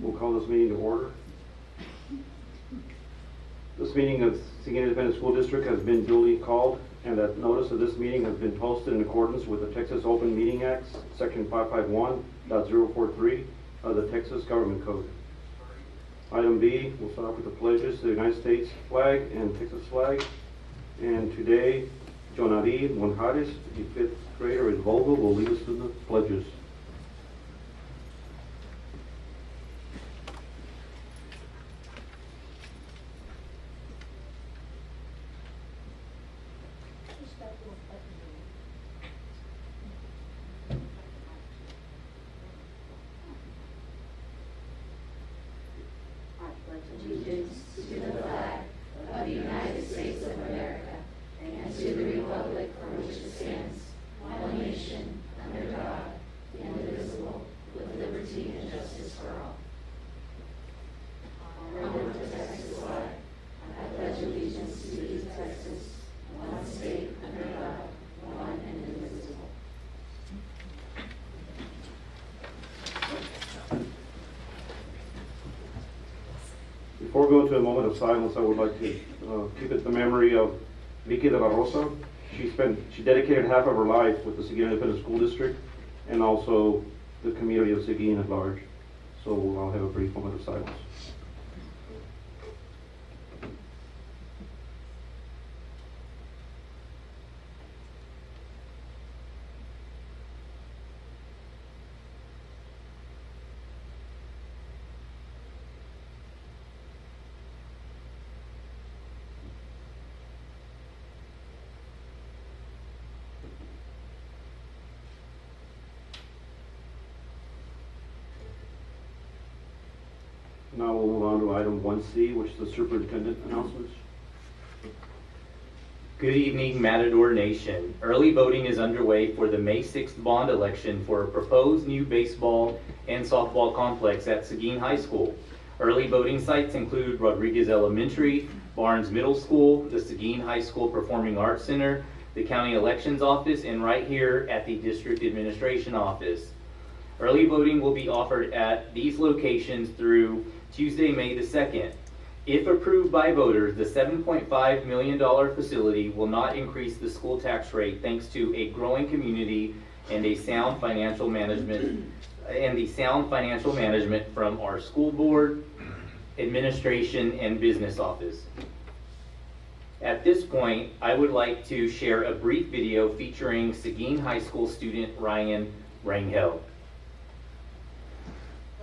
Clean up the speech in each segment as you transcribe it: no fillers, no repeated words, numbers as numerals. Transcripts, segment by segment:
We'll call this meeting to order. This meeting of Seguin Independent School District has been duly called, and that notice of this meeting has been posted in accordance with the Texas Open Meeting Act, Section 551.043 of the Texas Government Code. Item B, we'll start off with the pledges to the United States flag and Texas flag. And today, Jonari Monjares, the 5th grader at Volvo, will lead us to the pledges. Allegiance to the flag of the United States of America and to the republic for which it stands, one nation, under God, indivisible, with liberty and justice for all. Honor to Texas flag. I pledge allegiance to Texas, one state, under God, one and indivisible. Before we go into a moment of silence, I would like to keep it the memory of Vicky de la Rosa. She dedicated half of her life with the Seguin Independent School District and also the community of Seguin at large. So I'll have a brief moment of silence. Now we'll move on to item 1C, which is the superintendent announcements. Good evening, Matador Nation. Early voting is underway for the May 6th bond election for a proposed new baseball and softball complex at Seguin High School. Early voting sites include Rodriguez Elementary, Barnes Middle School, the Seguin High School Performing Arts Center, the County Elections Office, and right here at the District Administration Office. Early voting will be offered at these locations through Tuesday, May the 2nd. If approved by voters, the $7.5 million facility will not increase the school tax rate thanks to a growing community and a sound financial management from our school board, administration, and business office. At this point, I would like to share a brief video featuring Seguin High School student Ryan Rangel.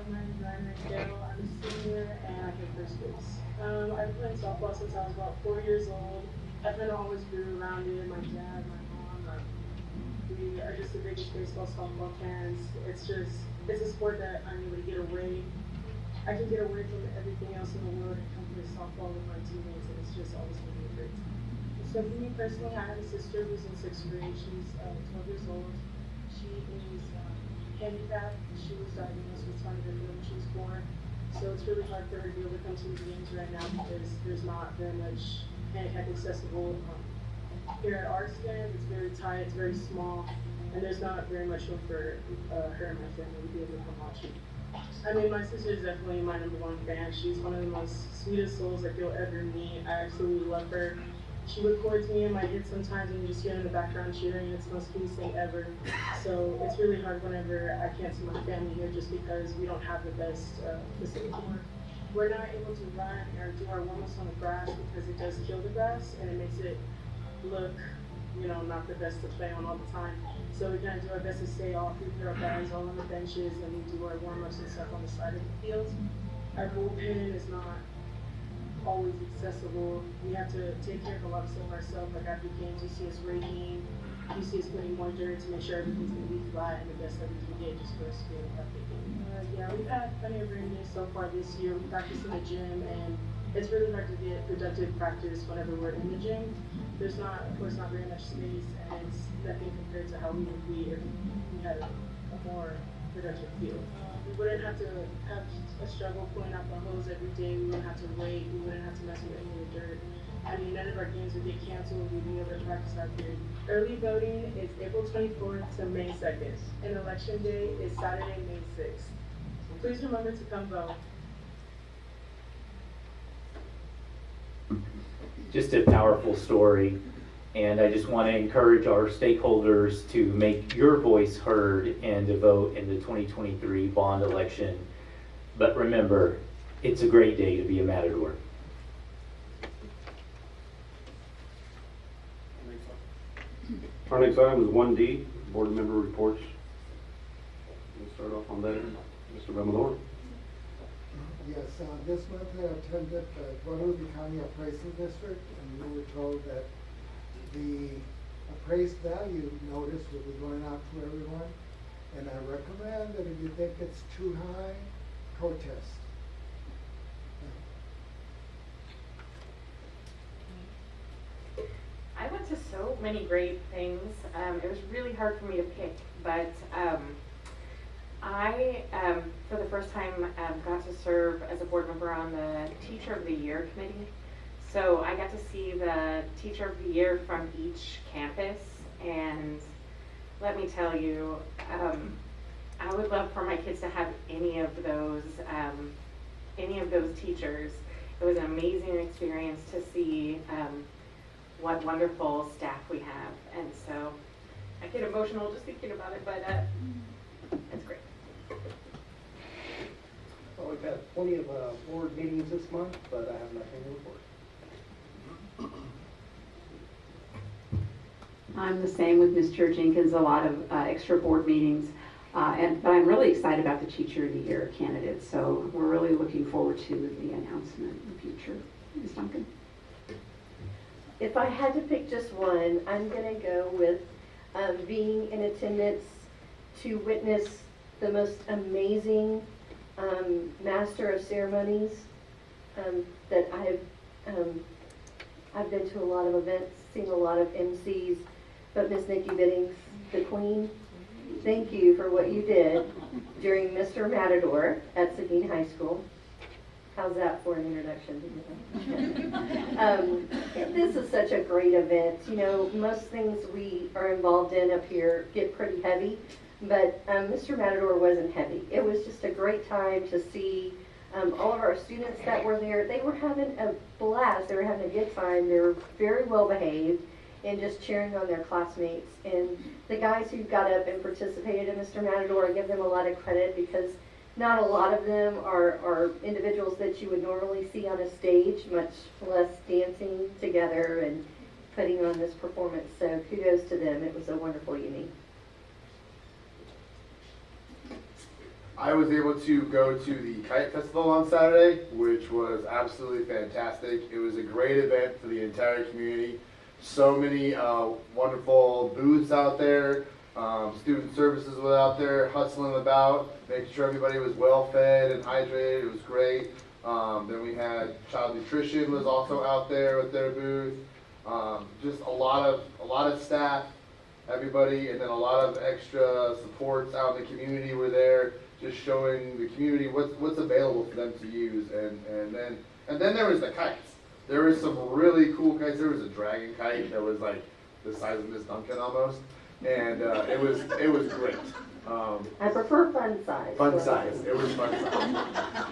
My name is Ryan Rangel. I'm a senior and I play first base. I've played softball since I was about 4 years old. I kind of always grew around it. My dad, my mom, we are just the biggest baseball, softball fans. It's a sport that I'm able to get away. I can get away from everything else in the world and come play softball with my teammates, and it's just always been a great time. So for me personally, I have a sister who's in 6th grade. She's 12 years old. She is handicapped. She was diagnosed with tardive when she was born. So it's really hard for her to be able to come to these games right now because there's not very much handicap accessible here at our stand. It's very tight, it's very small, and there's not very much room for her and my family to be able to come watch it. I mean, my sister is definitely my #1 fan. She's one of the most sweetest souls that you'll ever meet. I absolutely love her. She records me in my head sometimes and you just hear in the background cheering. It's the most sweetest thing ever. So it's really hard whenever I can't see my family here just because we don't have the best facility. We're not able to run or do our warm-ups on the grass because it does kill the grass and it makes it look, not the best to play on all the time. So we kind of do our best to stay off. We put our bags all on the benches and we do our warm-ups and stuff on the side of the field. Our bullpen is not always accessible. We have to take care of a lot of stuff ourselves. Like after games, you see us raking, you see us putting more dirt to make sure everything's going to be flat and the best that we can get just for us to be able to have the game. Yeah, we've had plenty of rain days so far this year. We practice in the gym and it's really hard to get productive practice whenever we're in the gym. There's not, of course, not very much space and it's nothing compared to how we would be if we had a more productive field. We wouldn't have to have a struggle pulling out the hose every day. We wouldn't have to wait. We wouldn't have to mess with any of the dirt. I mean, none of our games would get canceled. We'd be able to practice out there. Early voting is April 24th to May 2nd. And election day is Saturday, May 6th. Please remember to come vote. Just a powerful story, and I just want to encourage our stakeholders to make your voice heard and to vote in the 2023 bond election. But remember, it's a great day to be a Matador. Our next item is 1D, board member reports. We'll start off on that. Mr. Remador. Yes, this month I attended Guadalupe County Appraisal District, and we were told that the appraised value notice will be going out to everyone. And I recommend that if you think it's too high, protest. I went to so many great things. It was really hard for me to pick, but I, for the first time, got to serve as a board member on the Teacher of the Year committee. So I got to see the Teacher of the Year from each campus, and let me tell you, I would love for my kids to have any of those teachers. It was an amazing experience to see what wonderful staff we have, and so I get emotional just thinking about it, but it's great. Well, we've had plenty of board meetings this month, but I have nothing to report. I'm the same with Mr. Jenkins, a lot of extra board meetings, but I'm really excited about the Teacher of the Year candidates, so we're really looking forward to the announcement in the future. Ms. Duncan? If I had to pick just one, I'm going to go with being in attendance to witness the most amazing Master of Ceremonies that I've been to a lot of events, seen a lot of MCs, but Miss Nikki Biddings, the Queen, thank you for what you did during Mr. Matador at Seguin High School. How's that for an introduction? This is such a great event. You know, most things we are involved in up here get pretty heavy, but Mr. Matador wasn't heavy. It was just a great time to see all of our students that were there. They were having a blast. They were having a good time. They were very well behaved and just cheering on their classmates. And the guys who got up and participated in Mr. Matador, I give them a lot of credit because not a lot of them are individuals that you would normally see on a stage, much less dancing together and putting on this performance. So kudos to them. It was a wonderful evening. I was able to go to the Kite Festival on Saturday, which was absolutely fantastic. It was a great event for the entire community. So many wonderful booths out there. Student services was out there hustling about, making sure everybody was well fed and hydrated. It was great. Then we had Child Nutrition was also out there with their booth. Just a lot of staff, everybody, and then a lot of extra supports out in the community were there, just showing the community what's available for them to use. And then there was the kites. There was some really cool kites. There was a dragon kite that was like the size of Miss Duncan almost. And it was great. I prefer fun size. Fun size. It was fun size.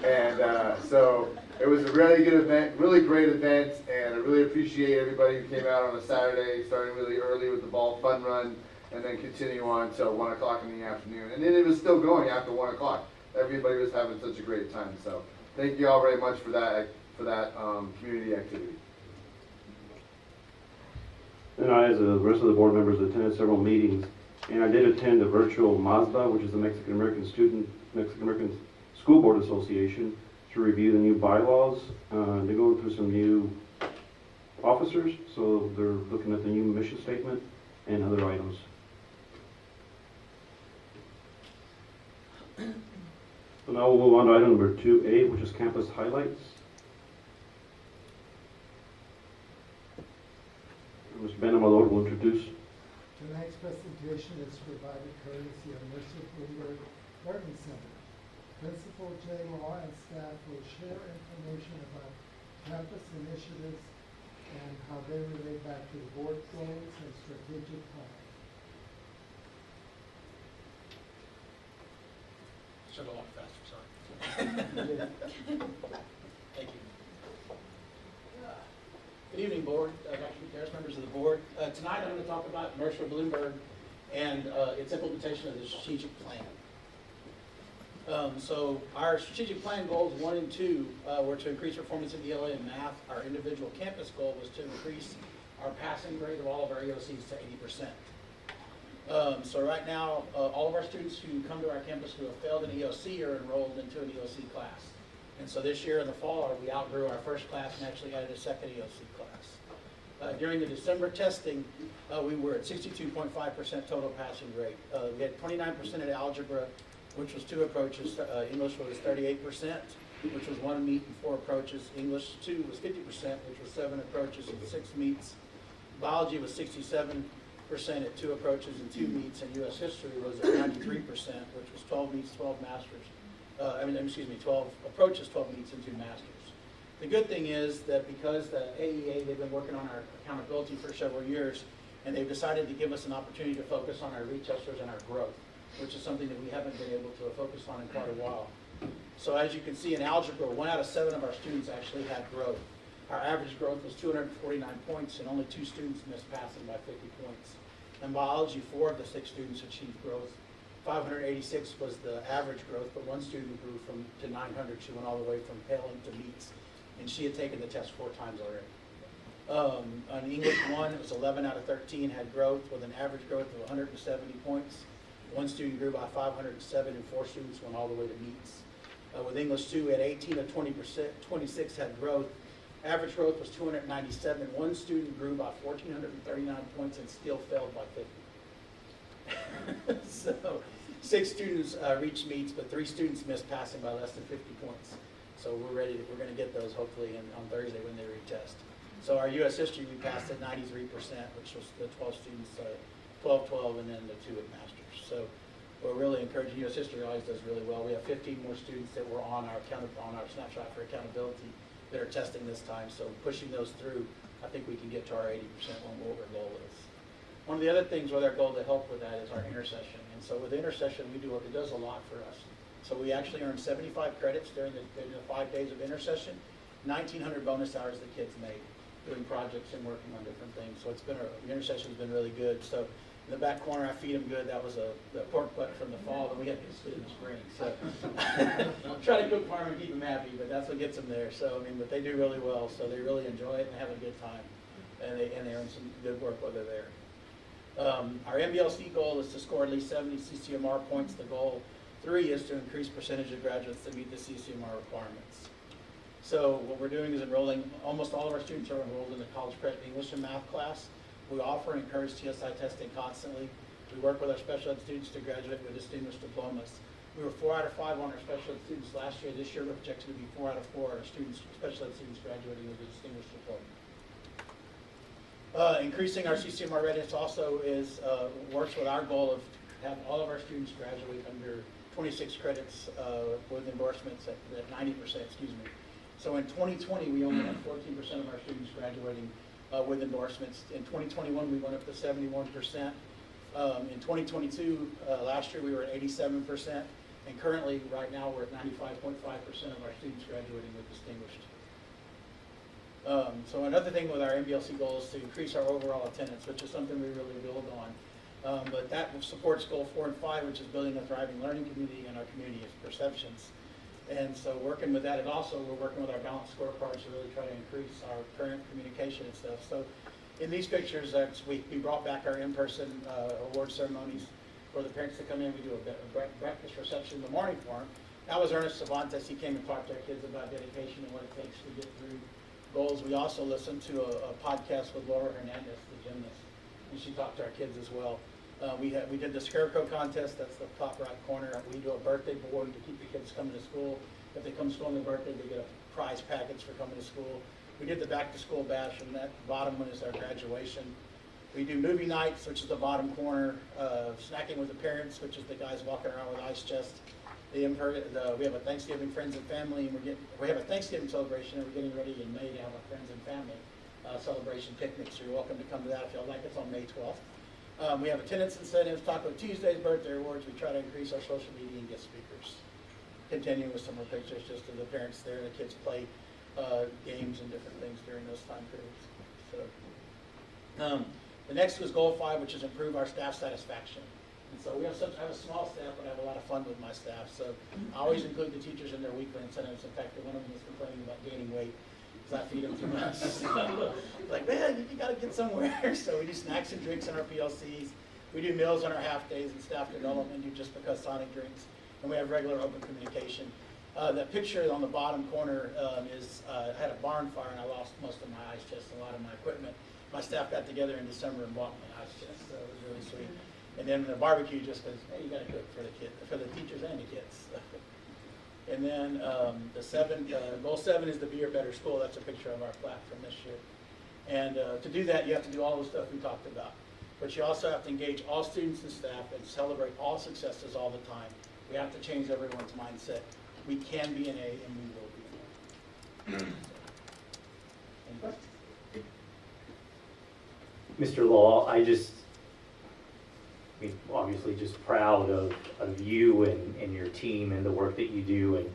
And so it was a really good event, really great event, and I really appreciate everybody who came out on a Saturday, starting really early with the ball fun run, and then continue on till 1 o'clock in the afternoon. And then it was still going after 1 o'clock. Everybody was having such a great time. So thank you all very much for that community activity. And I, as the rest of the board members, attended several meetings, and I did attend a virtual MASBA, which is the Mexican American School Board Association, to review the new bylaws. They're going through some new officers, so they're looking at the new mission statement and other items. So now we'll move on to item number 2A, which is campus highlights. Mr. Ben Amador will introduce. Tonight's presentation is provided courtesy of Mercer Bloomberg Learning Center. Principal Jay Law and staff will share information about campus initiatives and how they relate back to the board goals and strategic plan. Said a lot faster, sorry. Thank you. Good evening, Board, Dr. Gutierrez, members of the Board. Tonight I'm going to talk about Mercer Bloomberg and its implementation of the strategic plan. So our strategic plan goals 1 and 2 were to increase performance in ELA and math. Our individual campus goal was to increase our passing grade of all of our EOCs to 80%. So right now, all of our students who come to our campus who have failed an EOC are enrolled into an EOC class. And so this year in the fall, we outgrew our first class and actually added a second EOC class. During the December testing, we were at 62.5% total passing grade. We had 29% in algebra, which was 2 approaches. English was 38%, which was 1 meet and 4 approaches. English 2 was 50%, which was 7 approaches and 6 meets. Biology was 67% at 2 approaches and 2 meets, and U.S. history was at 93%, which was 12 meets, 12 masters. 12 approaches, 12 meets, and 2 masters. The good thing is that because the AEA, they've been working on our accountability for several years, and they've decided to give us an opportunity to focus on our retesters and our growth, which is something that we haven't been able to focus on in quite a while. So as you can see in algebra, 1 out of 7 of our students actually had growth. Our average growth was 249 points, and only 2 students missed passing by 50 points. In biology, 4 of the 6 students achieved growth. 586 was the average growth, but 1 student grew to 900. She went all the way from paling to meets, and she had taken the test 4 times already. On English 1, it was 11 out of 13 had growth with an average growth of 170 points. 1 student grew by 507, and 4 students went all the way to meets. With English 2, we had 18 of 26 had growth. Average growth was 297. 1 student grew by 1,439 points and still failed by 50. So 6 students reached meets, but 3 students missed passing by less than 50 points. So we're going to get those hopefully on Thursday when they retest. So our U.S. history, we passed at 93%, which was the 12 students, 12, and then the 2 at masters. So we're really encouraging. U.S. history always does really well. We have 15 more students that were on our snapshot for accountability that are testing this time. So pushing those through, I think we can get to our 80% on what our goal is. One of the other things with our goal to help with that is our intercession. And so with intercession, it does a lot for us. So we actually earned 75 credits during the 5 days of intercession, 1,900 bonus hours the kids made doing projects and working on different things. So the intercession's been really good. So in the back corner, I feed them good. That was the pork butt from the fall, and we had to in the spring. So I'm trying to cook for them and keep them happy, but that's what gets them there. So but they do really well. So they really enjoy it and have a good time, and they earn some good work while they're there. Our MBLC goal is to score at least 70 CCMR points. The goal 3 is to increase percentage of graduates that meet the CCMR requirements. So what we're doing is enrolling, almost all of our students are enrolled in the college credit English and math class. We offer and encourage TSI testing constantly. We work with our special ed students to graduate with distinguished diplomas. We were 4 out of 5 on our special ed students last year. This year we're projected to be 4 out of 4 our special ed students graduating with a distinguished diploma. Increasing our CCMR readiness also works with our goal of having all of our students graduate under 26 credits with endorsements at 90%, So in 2020, we only had 14% of our students graduating with endorsements. In 2021, we went up to 71%. In 2022, last year we were at 87%, and currently, right now, we're at 95.5% of our students graduating with distinguished. So another thing with our MBLC goal is to increase our overall attendance, which is something we really build on. But that supports goal 4 and 5, which is building a thriving learning community and our community of perceptions. And so working with that, and also we're working with our balanced scorecards to really try to increase our current communication and stuff. So in these pictures, we brought back our in-person award ceremonies for the parents to come in. We do a breakfast reception in the morning for them. That was Ernest Cervantes. He came and talked to our kids about dedication and what it takes to get through goals. We also listened to a podcast with Laura Hernandez, the gymnast, and she talked to our kids as well. We did the scarecrow contest. That's the top right corner. We do a birthday board to keep the kids coming to school. If they come to school on their birthday, they get a prize package for coming to school. We did the back to school bash, and that bottom one is our graduation. We do movie nights, which is the bottom corner. Snacking with the parents, which is the guys walking around with ice chests. We have a Thanksgiving friends and family, and we have a Thanksgiving celebration, and we're getting ready in May to have a friends and family celebration picnic. So you're welcome to come to that if you'd like. It's on May 12th. We have attendance incentives, Taco Tuesdays, birthday awards. We try to increase our social media and guest speakers. continuing with some more pictures just of the parents there, the kids play games and different things during those time periods. So, the next was goal 5, which is improve our staff satisfaction. And so I have a small staff, but I have a lot of fun with my staff. So I always include the teachers in their weekly incentives. In fact, one of them was complaining about gaining weight because I feed them too much. So, like, man, you got to get somewhere. So we do snacks and drinks in our PLCs. We do meals on our half days and staff development, do just because Sonic drinks. And we have regular open communication. That picture on the bottom corner is I had a barn fire and I lost most of my ice chest, a lot of my equipment. My staff got together in December and bought me an ice chest, so it was really sweet. And then the barbecue just because, hey, you got to cook for the teachers and the kids. And then goal 7 is to be a better school. That's a picture of our plaque from this year. And to do that, you have to do all the stuff we talked about. But you also have to engage all students and staff and celebrate all successes all the time. We have to change everyone's mindset. We can be an A and we will be an A. Any questions? Mr. Law, obviously just proud of you and your team and the work that you do. And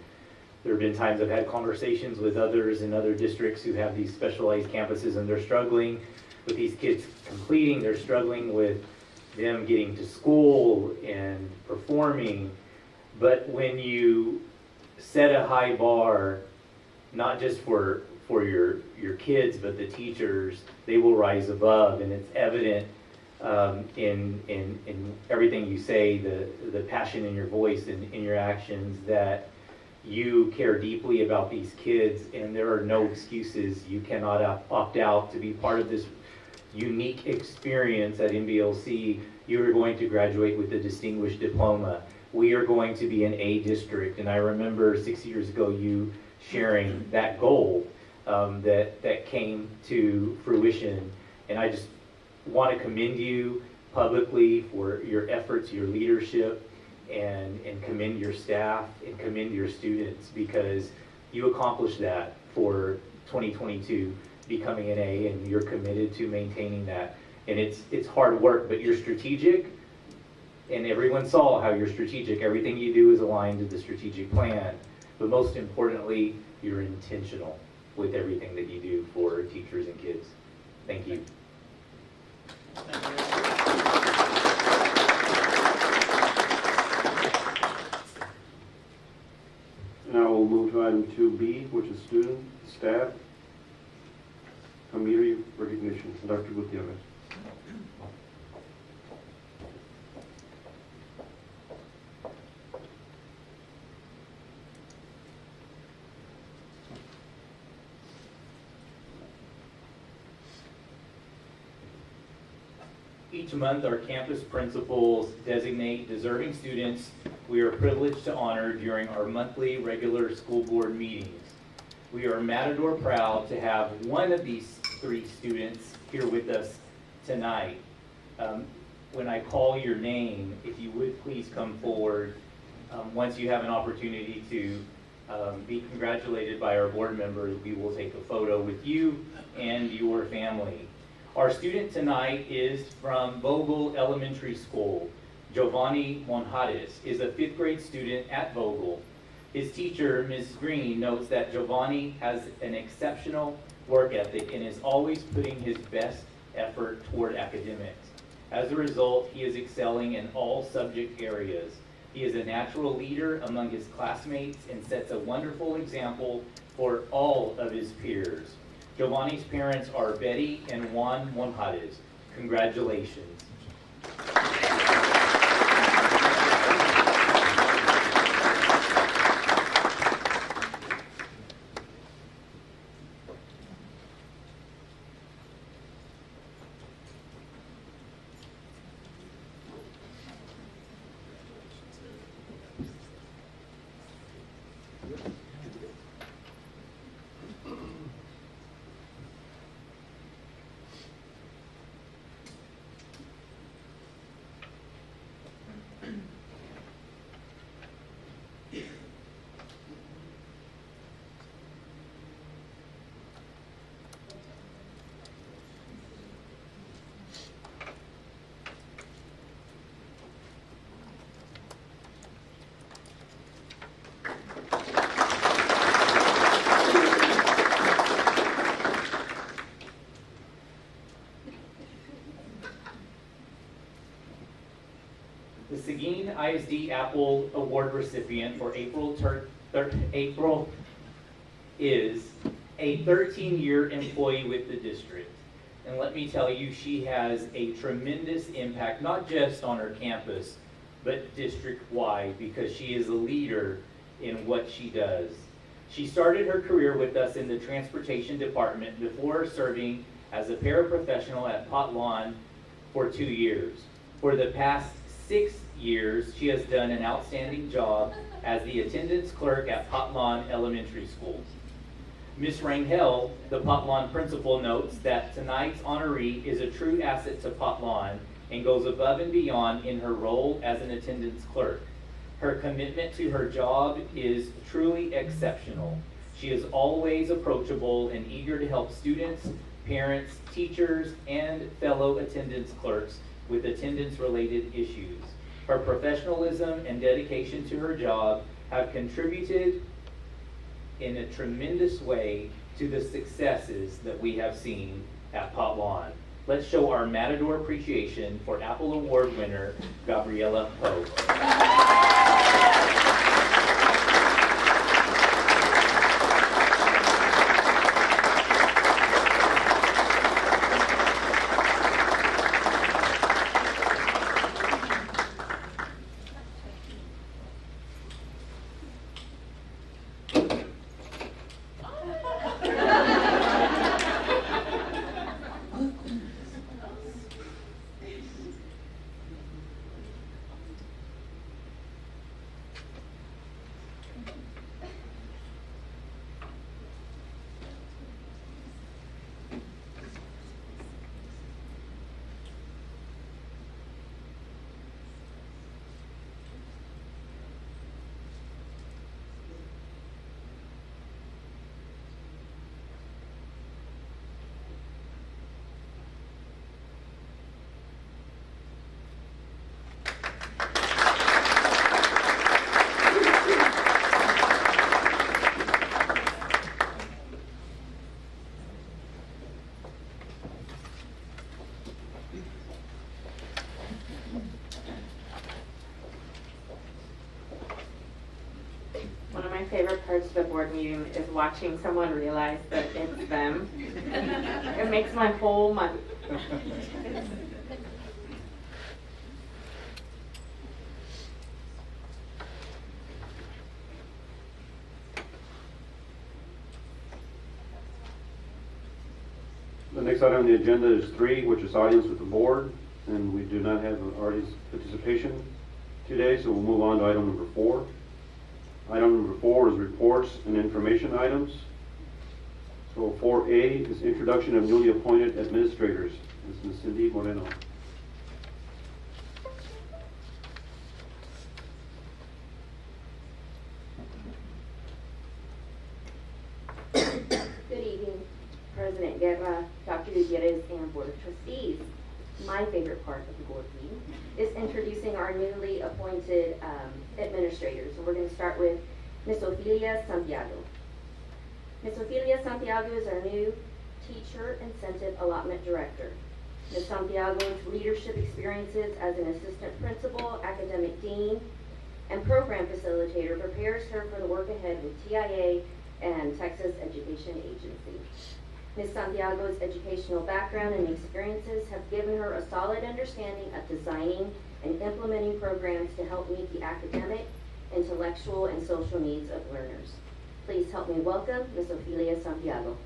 there have been times I've had conversations with others in other districts who have these specialized campuses and they're struggling with these kids completing, they're struggling with them getting to school and performing. But when you set a high bar, not just for your kids, but the teachers, they will rise above, and it's evident in everything you say, the passion in your voice and in your actions, that you care deeply about these kids, and there are no excuses. You cannot opt out to be part of this unique experience at MBLC. You are going to graduate with a distinguished diploma. We are going to be an A district, and I remember 6 years ago you sharing that goal that came to fruition, and I just want to commend you publicly for your efforts, your leadership, and commend your staff and commend your students, because you accomplished that for 2022, becoming an A, and you're committed to maintaining that. And it's hard work, but you're strategic, and everyone saw how you're strategic. Everything you do is aligned to the strategic plan, but most importantly, you're intentional with everything that you do for teachers and kids. Thank you. Now we'll move to item 2B, which is student, staff, community recognition. Dr. Gutierrez. Each month, our campus principals designate deserving students we are privileged to honor during our monthly regular school board meetings. We are Matador proud to have one of these 3 students here with us tonight. When I call your name, if you would please come forward. Once you have an opportunity to be congratulated by our board members, we will take a photo with you and your family. Our student tonight is from Vogel Elementary School. Giovanni Monjades is a 5th grade student at Vogel. His teacher, Ms. Green, notes that Giovanni has an exceptional work ethic and is always putting his best effort toward academics. As a result, he is excelling in all subject areas. He is a natural leader among his classmates and sets a wonderful example for all of his peers. Giovanni's parents are Betty and Juan Monjades. Congratulations. ISD Apple Award recipient for April is a 13-year employee with the district. And let me tell you, she has a tremendous impact, not just on her campus, but district-wide, because she is a leader in what she does. She started her career with us in the transportation department before serving as a paraprofessional at Pot Lawn for 2 years. For the past 6 years, she has done an outstanding job as the attendance clerk at Pot Lawn Elementary School. Ms. Rangel, the Pot Lawn principal, notes that tonight's honoree is a true asset to Pot Lawn and goes above and beyond in her role as an attendance clerk. Her commitment to her job is truly exceptional. She is always approachable and eager to help students, parents, teachers, and fellow attendance clerks with attendance-related issues. Her professionalism and dedication to her job have contributed in a tremendous way to the successes that we have seen at Pot Lawn. Let's show our Matador appreciation for Apple Award winner, Gabriella Poe. One of my favorite parts of the board meeting is watching someone realize that it's them. It makes my whole month. The next item on the agenda is 3, which is audience with the board, and we do not have an audience participation today, so we'll move on to item number 4. Item number 4 is reports and information items. So 4A is introduction of newly appointed administrators. This is Ms. Cindy Moreno. Good evening, President Guerra, Dr. Gutierrez, and Board of Trustees. My favorite part of the board meeting is introducing our newly appointed administrators. And we're going to start with Ms. Ofelia Santiago. Ms. Ofelia Santiago is our new Teacher Incentive Allotment Director. Ms. Santiago's leadership experiences as an assistant principal, academic dean, and program facilitator prepares her for the work ahead with TIA and Texas Education Agency. Ms. Santiago's educational background and experiences have given her a solid understanding of designing and implementing programs to help meet the academic, intellectual, and social needs of learners. Please help me welcome Ms. Ofelia Santiago.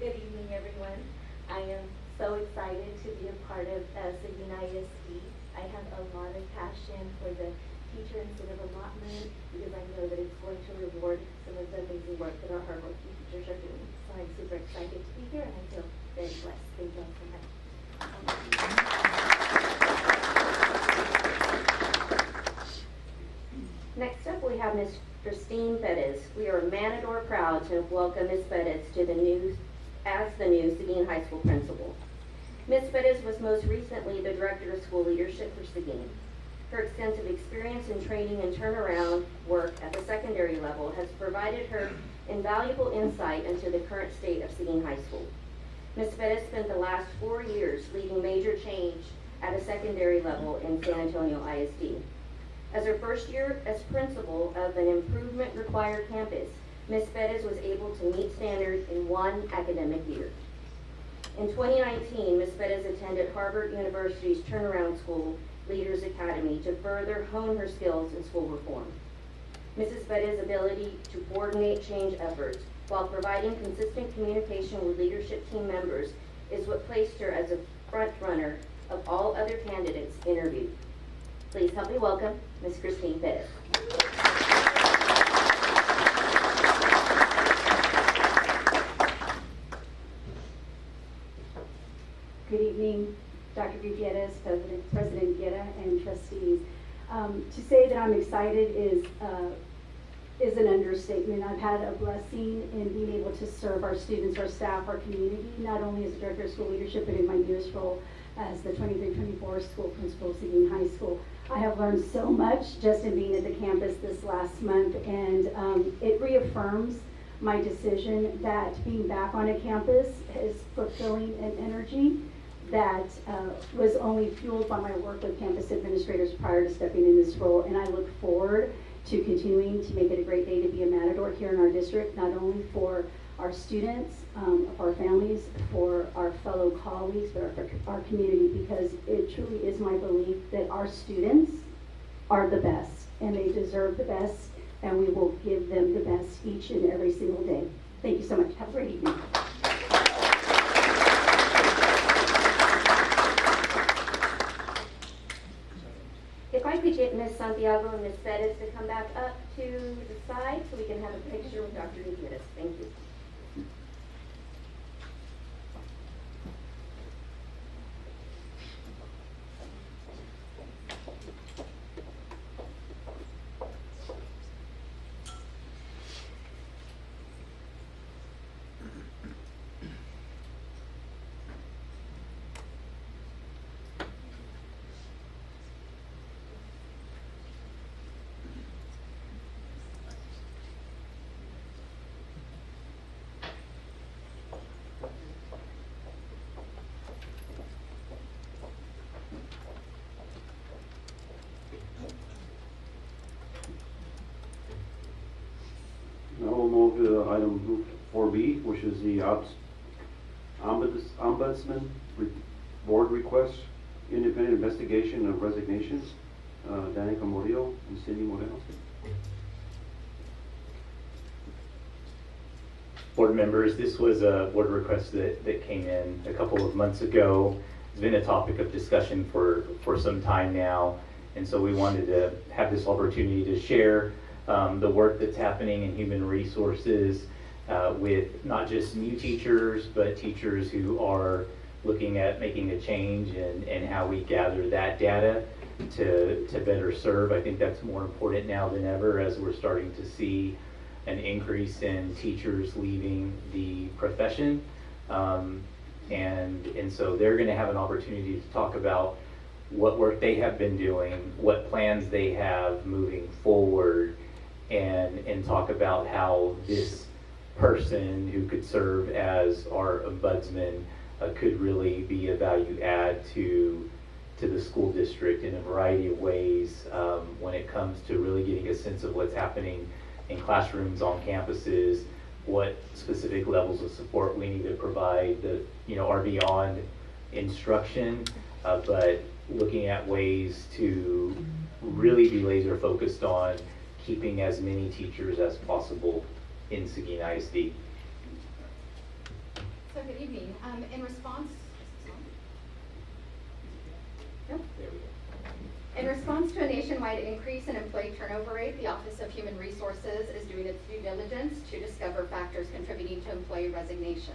Good evening, everyone. I am so excited to be a part of Seguin ISD. I have a lot of passion for the teacher incentive allotment because I know that it's going to reward some of the amazing work that our hardworking teachers are doing. So I'm super excited to be here and I feel very blessed. Thank you all so much. Next up, we have Ms. Christine Bettis. We are Matador proud to welcome Ms. Bettis to the new as the new Seguin High School principal. Ms. Perez was most recently the Director of School Leadership for Seguin. Her extensive experience in training and turnaround work at the secondary level has provided her invaluable insight into the current state of Seguin High School. Ms. Perez spent the last 4 years leading major change at a secondary level in San Antonio ISD. As her first year as principal of an improvement-required campus, Ms. Perez was able to meet standards in 1 academic year. In 2019, Ms. Perez attended Harvard University's Turnaround School Leaders Academy to further hone her skills in school reform. Mrs. Perez's ability to coordinate change efforts while providing consistent communication with leadership team members is what placed her as a front runner of all other candidates interviewed. Please help me welcome Ms. Christine Perez. Good evening, Dr. Gutierrez, President Guerra, and trustees. To say that I'm excited is an understatement. I've had a blessing in being able to serve our students, our staff, our community, not only as a Director of School Leadership, but in my newest role as the 23-24 school principal of Seguin High School. I have learned so much just in being at the campus this last month, and it reaffirms my decision that being back on a campus is fulfilling an energy that was only fueled by my work with campus administrators prior to stepping in this role, and I look forward to continuing to make it a great day to be a Matador here in our district, not only for our students, for our families, for our fellow colleagues, but for our community, because it truly is my belief that our students are the best, and they deserve the best, and we will give them the best each and every single day. Thank you so much. Have a great evening. If I could get Ms. Santiago and Ms. Perez to come back up to the side so we can have a picture with Dr. Gutierrez. Thank you. Now we'll move to item 4B, which is the Ombudsman Board request, independent investigation of resignations. Danica Murillo and Cindy Moreno. Board members, this was a board request that came in a couple of months ago. It's been a topic of discussion for some time now, and so we wanted to have this opportunity to share the work that's happening in human resources with not just new teachers, but teachers who are looking at making a change and how we gather that data to better serve. I think that's more important now than ever as we're starting to see an increase in teachers leaving the profession. And so they're going to have an opportunity to talk about what work they have been doing, what plans they have moving forward, and talk about how this person who could serve as our ombudsman could really be a value add to the school district in a variety of ways when it comes to really getting a sense of what's happening in classrooms, on campuses, what specific levels of support we need to provide that are beyond instruction, but looking at ways to really be laser focused on keeping as many teachers as possible in Seguin ISD. So good evening. In response, in response to a nationwide increase in employee turnover rate, the Office of Human Resources is doing its due diligence to discover factors contributing to employee resignation.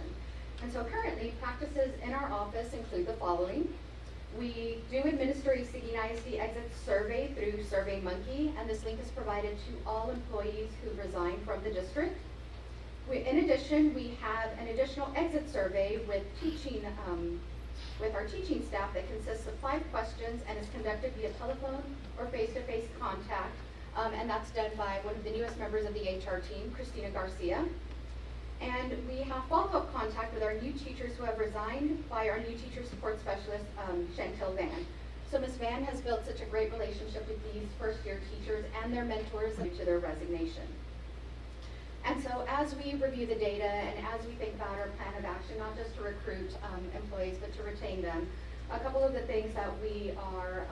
And so currently, practices in our office include the following. We do administer a Seguin ISD exit survey through SurveyMonkey, and this link is provided to all employees who resign from the district. In addition, we have an additional exit survey with our teaching staff that consists of 5 questions and is conducted via telephone or face-to-face contact. And that's done by one of the newest members of the HR team, Christina Garcia. And we have follow-up contact with our new teachers who have resigned by our new teacher support specialist, Chantel Van. So Ms. Van has built such a great relationship with these first-year teachers and their mentors due to their resignation. And so as we review the data and as we think about our plan of action, not just to recruit employees, but to retain them, a couple of the things that we are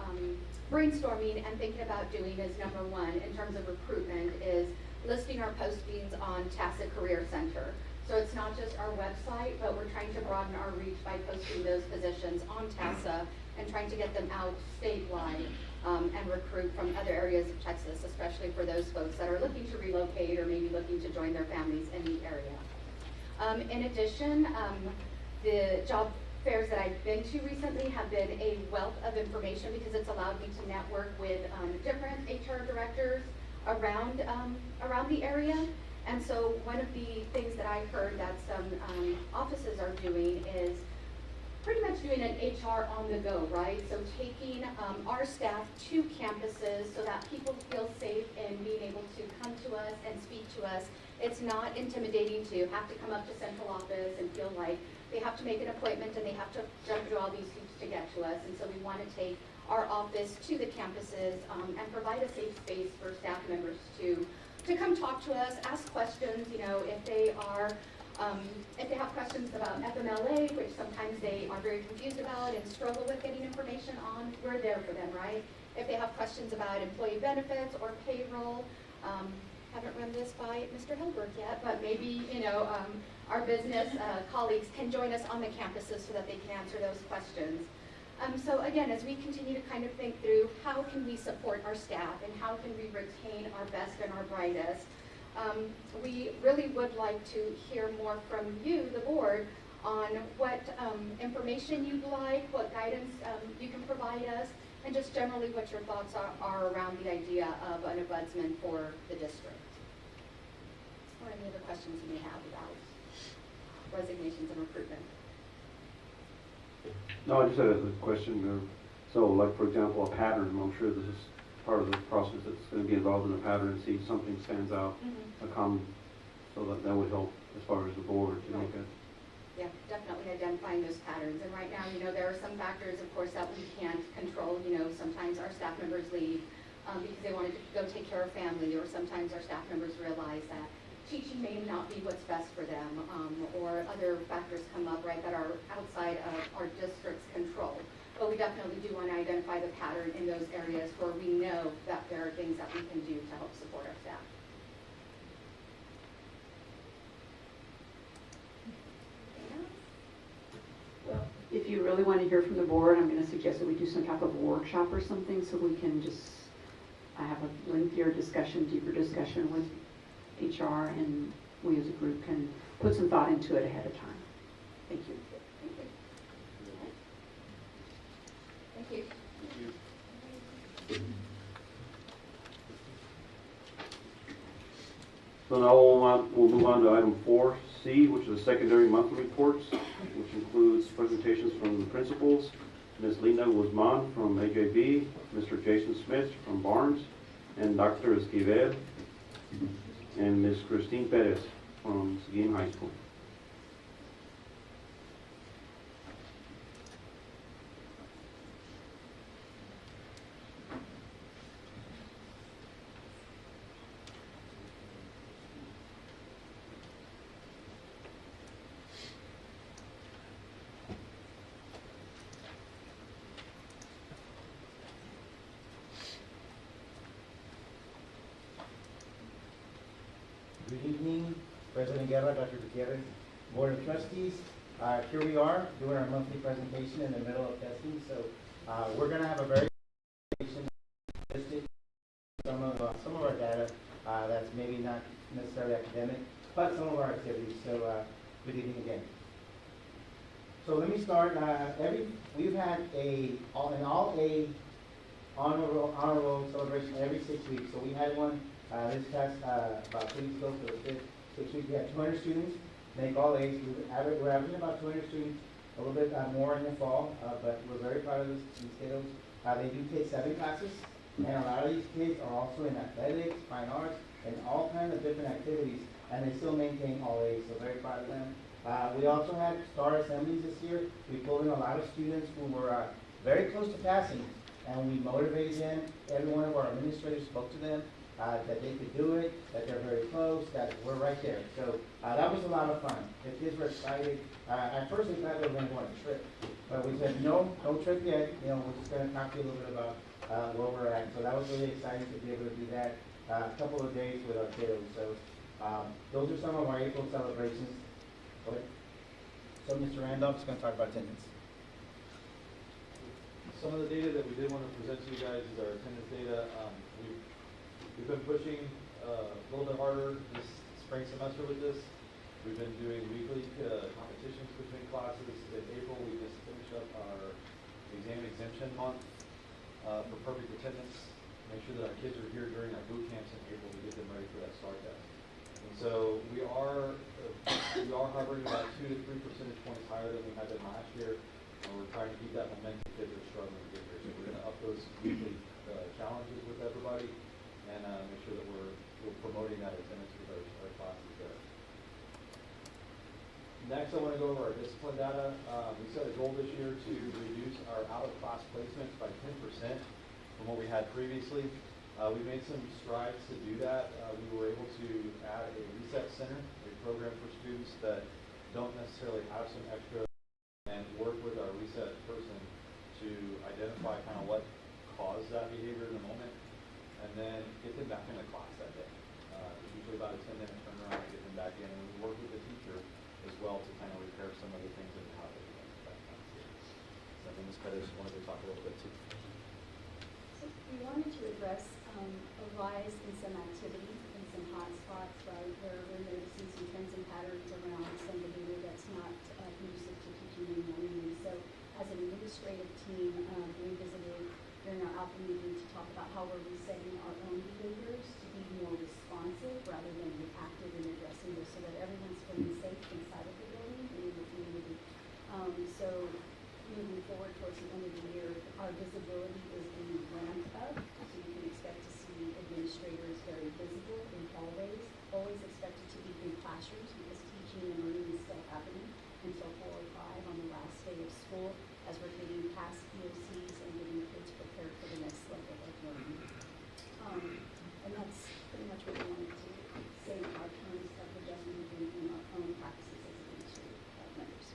brainstorming and thinking about doing is, number one, in terms of recruitment, is listing our postings on TASA Career Center. So it's not just our website, but we're trying to broaden our reach by posting those positions on TASA and trying to get them out statewide and recruit from other areas of Texas, especially for those folks that are looking to relocate or maybe looking to join their families in the area. In addition, the job fairs that I've been to recently have been a wealth of information because it's allowed me to network with different HR directors around the area. And so one of the things that I heard that some offices are doing is pretty much doing an HR on the go, right? So taking our staff to campuses so that people feel safe in being able to come to us and speak to us. It's not intimidating to have to come up to central office and feel like they have to make an appointment and they have to jump through all these hoops to get to us. And so we want to take our office to the campuses and provide a safe space for staff members to come talk to us, ask questions, you know, if they have questions about FMLA, which sometimes they are very confused about and struggle with getting information on, we're there for them, right? If they have questions about employee benefits or payroll, haven't run this by Mr. Hilbert yet, but maybe, you know, our business colleagues can join us on the campuses so that they can answer those questions. So again, as we continue to kind of think through how can we support our staff and how can we retain our best and our brightest, we really would like to hear more from you, the board, on what information you'd like, what guidance you can provide us, and just generally what your thoughts are around the idea of an ombudsman for the district. Or any other questions you may have about resignations and recruitment. No, I just had a question. So, like, for example, a pattern. I'm sure this is part of the process that's going to be involved in the pattern and see if something stands out, a common, so that would help as far as the board to make it. Yeah, definitely identifying those patterns. And right now, you know, there are some factors, of course, that we can't control. You know, sometimes our staff members leave because they wanted to go take care of family, or sometimes our staff members realize that teaching may not be what's best for them, or other factors come up, right, that are outside of our district's control. But we definitely do want to identify the pattern in those areas where we know that there are things that we can do to help support our staff. Well, if you really want to hear from the board, I'm going to suggest that we do some type of workshop or something so we can just have a lengthier discussion, deeper discussion with HR, and we as a group can put some thought into it ahead of time. Thank you. Thank you. So now we'll move on to item 4C, which is the secondary monthly reports, which includes presentations from the principals, Ms. Lina Guzman from AJB, Mr. Jason Smith from Barnes, and Dr. Esquivel, and Ms. Christine Perez from Seguin High School. Good evening, President Guerra, Dr. Gutierrez, Board of Trustees. Here we are doing our monthly presentation in the middle of testing. So we're going to have a very some of our data that's maybe not necessarily academic, but some of our activities. So good evening again. So let me start. We've had an all-A honor roll celebration every 6 weeks. So we had one this past about 2 weeks ago for the 5th 6 weeks, we had 200 students make all A's. We're averaging about 200 students, a little bit more in the fall, but we're very proud of these kiddos. They do take 7 classes, and a lot of these kids are also in athletics, fine arts, and all kinds of different activities, and they still maintain all A's, so very proud of them. We also had star assemblies this year. We pulled in a lot of students who were very close to passing, and we motivated them. Every one of our administrators spoke to them that they could do it, that they're very close, that we're right there. So that was a lot of fun. The kids were excited. I personally thought they were going to go on a trip, but we said, no trip yet. You know, we're just going to talk to you a little bit about where we're at. So that was really exciting to be able to do that a couple of days with our kiddos. So those are some of our April celebrations. Go ahead. So Mr. Randolph is going to talk about attendance. Some of the data that we did want to present to you guys is our attendance data. We've been pushing a little bit harder this spring semester with this. We've been doing weekly competitions between classes. In April, we just finished up our exam exemption month for perfect attendance. Make sure that our kids are here during our boot camps in April to get them ready for that STAR test. And so we are hovering about 2 to 3 percentage points higher than we had been last year. And we're trying to keep that momentum. Kids are struggling to get here. So we're going to up those weekly challenges with everybody and make sure that we're promoting that attendance with our classes there. Next, I want to go over our discipline data. We set a goal this year to reduce our out-of-class placements by 10% from what we had previously. We made some strides to do that. We were able to add a reset center, a program for students that don't necessarily have some extra, and work with our reset person to identify kind of what caused that behavior in the moment, and then get them back into class that day. Usually about a 10-minute turnaround to get them back in, and we work with the teacher as well to kind of repair some of the things that how they went back on students. So I think Ms. Pettis wanted to talk a little bit too. So we wanted to address a rise in some activity in some hot spots, right, where we're noticing some trends and patterns around some behavior that's not conducive to teaching and learning. So as an administrative team, we visited during our alpha meeting to talk about how we're resetting our own behaviors to be more responsive rather than reactive in addressing this so that everyone's feeling safe inside of the building and in the community. So moving forward towards the end of the year, our visibility is being ramped up. So you can expect to see administrators very visible in hallways, always expected to be in classrooms because teaching and learning is still happening until 4 or 5 on the last day of school as we're getting past POCs and getting kids prepared for the next level of learning. And that's pretty much what we wanted to say in our terms of adjustment in our own practices as administrative members.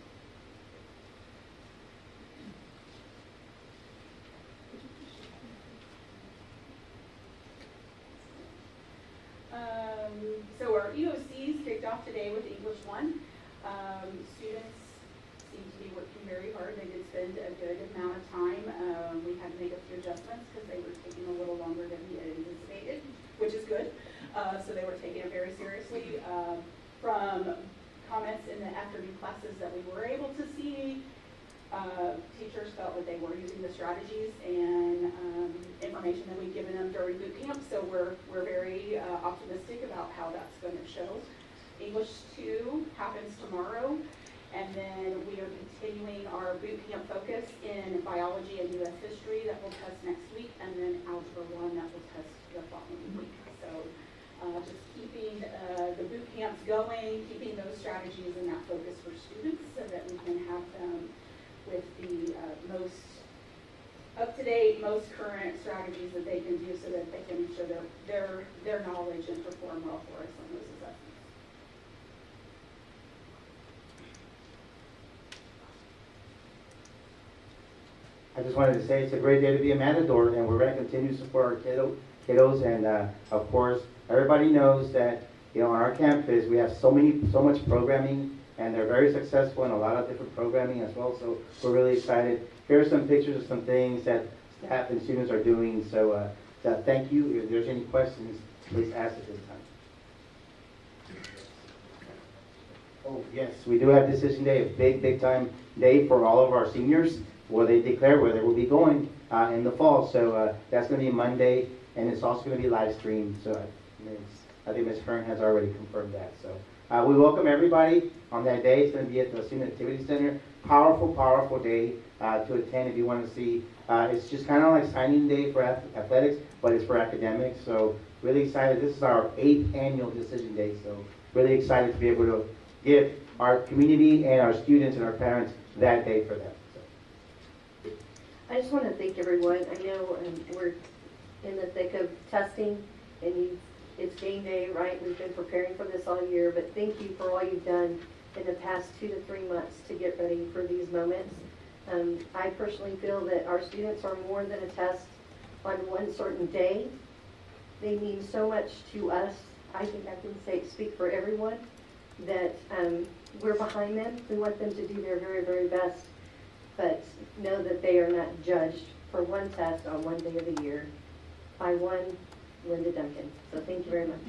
So our EOCs kicked off today with English 1. Students seem to be working very hard. They did spend a good amount of time. We had to make a few adjustments because they were taking a little longer than we had anticipated, which is good. So they were taking it very seriously. From comments in the afternoon classes that we were able to see, teachers felt that they were using the strategies and information that we've given them during boot camp. So we're very optimistic about how that's going to show. English 2 happens tomorrow, and then we are continuing our boot camp focus in biology and U.S. history that will test next week, and then Algebra 1 that will test the following week. So just keeping the boot camps going, keeping those strategies and that focus for students so that we can have them with the most up-to-date, most current strategies that they can do so that they can show their knowledge and perform well for us on those assessments. I just wanted to say it's a great day to be a Matador, and we're going to continue to support our kiddos. And of course, everybody knows that on our campus we have so much programming, and they're very successful in a lot of different programming as well. So we're really excited. Here are some pictures of some things that staff and students are doing. So thank you. If there's any questions, please ask at this time. Oh yes, we do have decision day, a big time day for all of our seniors, where they declare where they will be going in the fall. So that's going to be Monday, and it's also going to be live streamed. So I think Ms. Hearn has already confirmed that. So we welcome everybody on that day. It's going to be at the Student Activity Center. Powerful, powerful day to attend if you want to see. It's just kind of like signing day for athletics, but it's for academics. So really excited. This is our 8th annual decision day. So really excited to be able to give our community and our students and our parents that day for them. So. I just want to thank everyone. I know we're in the thick of testing, and it's game day, right? We've been preparing for this all year, but thank you for all you've done in the past 2 to 3 months to get ready for these moments. I personally feel that our students are more than a test on one certain day. They mean so much to us. I think I can speak for everyone that we're behind them. We want them to do their very, very best, but know that they are not judged for one test on one day of the year. I won, Linda Duncan. So thank you very much.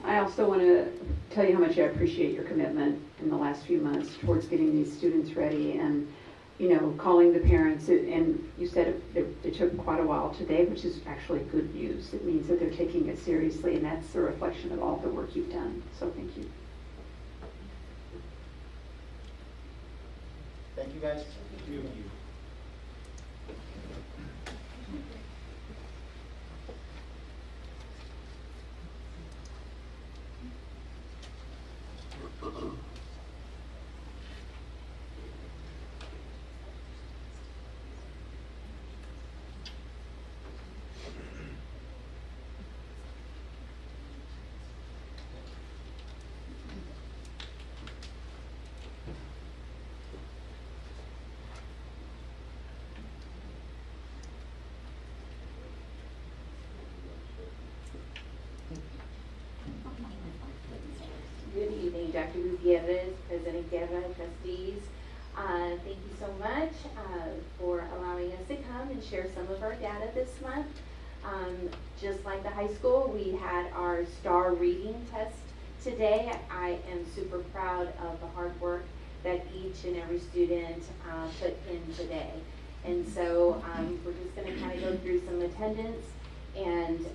I also want to tell you how much I appreciate your commitment in the last few months towards getting these students ready and, you know, calling the parents. And you said it took quite a while today, which is actually good news. It means that they're taking it seriously, and that's a reflection of all the work you've done. So thank you. Thank you, guys. Thank you. Good evening, Dr. Gutierrez, President Guerra, Trustees. Thank you so much for allowing us to come and share some of our data this month. Just like the high school, we had our STAR reading test today. I am super proud of the hard work that each and every student put in today. And so we're just going to kind of go through some attendance and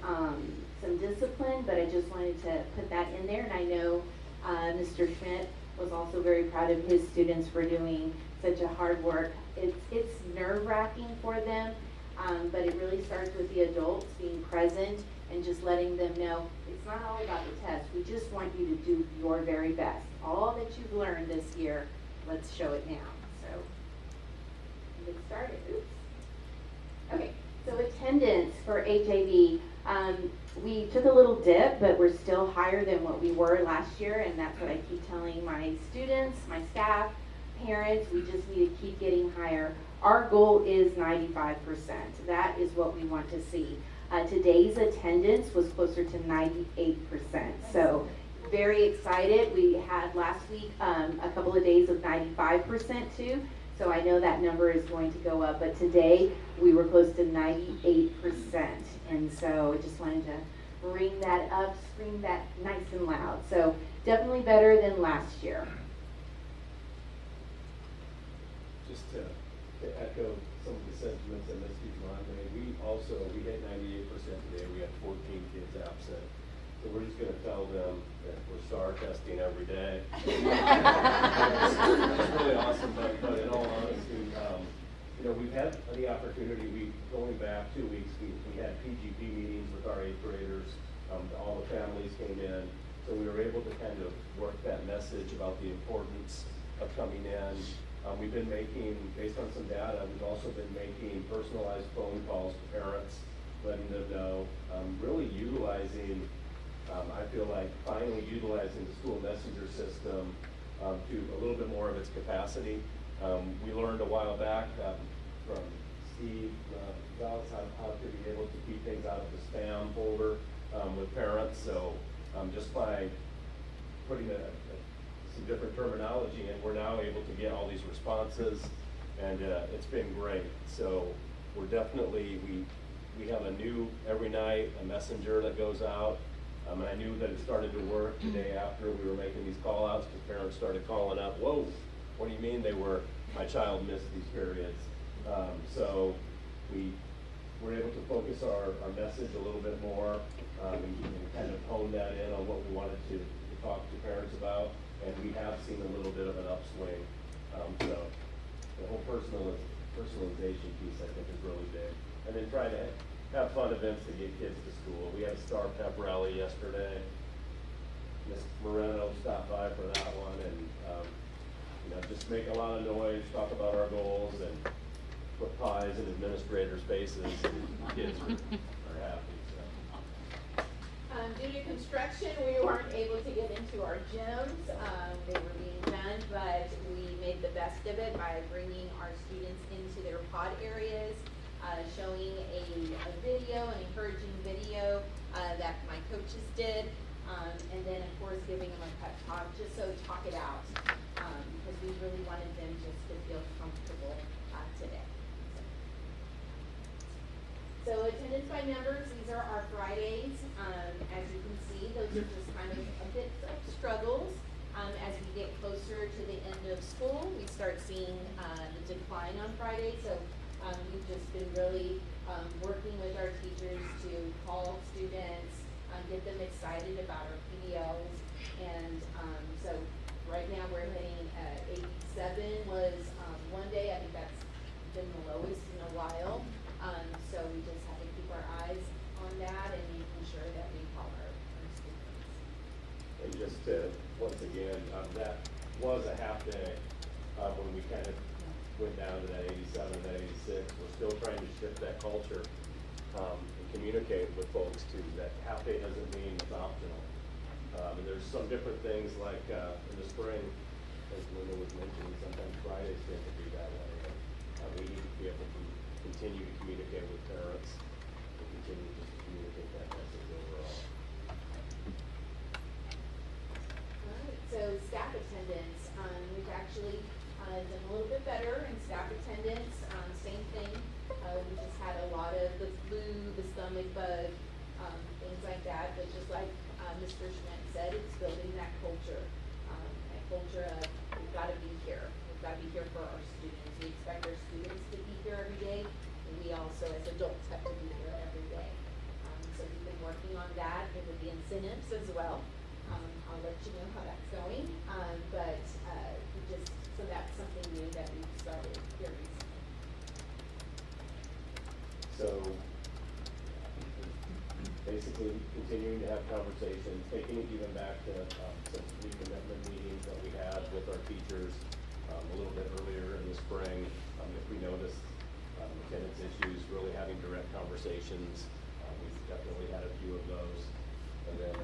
some discipline, but I just wanted to put that in there. And I know Mr. Schmidt was also very proud of his students for doing such a hard work. It's nerve-wracking for them, but it really starts with the adults being present and just letting them know it's not all about the test. We just want you to do your very best. All that you've learned this year, let's show it now. So, get started. Oops. Okay, so attendance for HAB. We took a little dip, but we're still higher than what we were last year, and that's what I keep telling my students, my staff, parents. We just need to keep getting higher. Our goal is 95%. That is what we want to see. Today's attendance was closer to 98%. So very excited. We had last week a couple of days of 95% too. So I know that number is going to go up, but today we were close to 98%. And so I just wanted to bring that up, scream that nice and loud. So definitely better than last year. Just to echo some of the sentiments that Ms. Guzman made, we hit 98% today. We had 14 kids absent. So we're just going to tell them that we're STAR testing every day. It's really awesome, but in all honesty, you know, we've had the opportunity, going back 2 weeks, we had PGP meetings with our 8th graders. All the families came in. So we were able to kind of work that message about the importance of coming in. We've been making, based on some data, we've also been making personalized phone calls to parents, letting them know, really utilizing, I feel like finally utilizing the school messenger system to a little bit more of its capacity. We learned a while back from Steve Gauss how to be able to keep things out of the spam folder with parents. So just by putting some different terminology in, we're now able to get all these responses, and it's been great. So we're definitely, we have a new, every night, a messenger that goes out. And I knew that it started to work the day after we were making these call outs, because parents started calling up, whoa, what do you mean my child missed these periods? So we were able to focus our message a little bit more and kind of hone that in on what we wanted to talk to parents about, and we have seen a little bit of an upswing. So the whole personalization piece, I think, is really big. And then try to have fun events to get kids to school. We had a Star Pep rally yesterday. Miss Moreno stopped by for that one, and you know, just make a lot of noise, talk about our goals, and put pies in administrators' faces, and kids are happy. So. Due to construction, we weren't able to get into our gyms. They were being done, but we made the best of it by bringing our students into their pod areas, showing a video, an encouraging video that my coaches did, and then of course giving them a pep talk, just so talk it out, because we really wanted them just to feel comfortable today. So attendance by numbers, these are our Fridays. As you can see, those are just kind of a bit of struggles. As we get closer to the end of school, we start seeing the decline on Friday. So we've just been really working with our teachers to call students, get them excited about our PDLs. And so right now we're hitting 87 was one day. I think that's been the lowest in a while. So we just have to keep our eyes on that and making sure that we call our students. And just to, once again, that was a half day when we kind of went down to that 87 and that 86. We're still trying to shift that culture and communicate with folks too, that half day doesn't mean it's optional. And there's some different things like in the spring, as Linda was mentioning, sometimes Fridays tend to be that way. We need to be able to continue to communicate with parents and continue just to communicate that message overall. All right, so staff attendance, we've actually done a little bit better in staff attendance. Same thing, we just had a lot of the flu, the stomach bug, things like that. But just like Mr. Schmidt said, it's building that culture of we've got to be here. We've got to be here for our students. We expect our students to be here every day, and we also, as adults, have to be here every day. So we've been working on that and with the incentives as well. I'll let you know how that's going. So that's something new that we've started here recently. So basically continuing to have conversations, taking it even back to some recommitment meetings that we had with our teachers a little bit earlier in the spring. If we noticed attendance issues, really having direct conversations. We've definitely had a few of those. And then,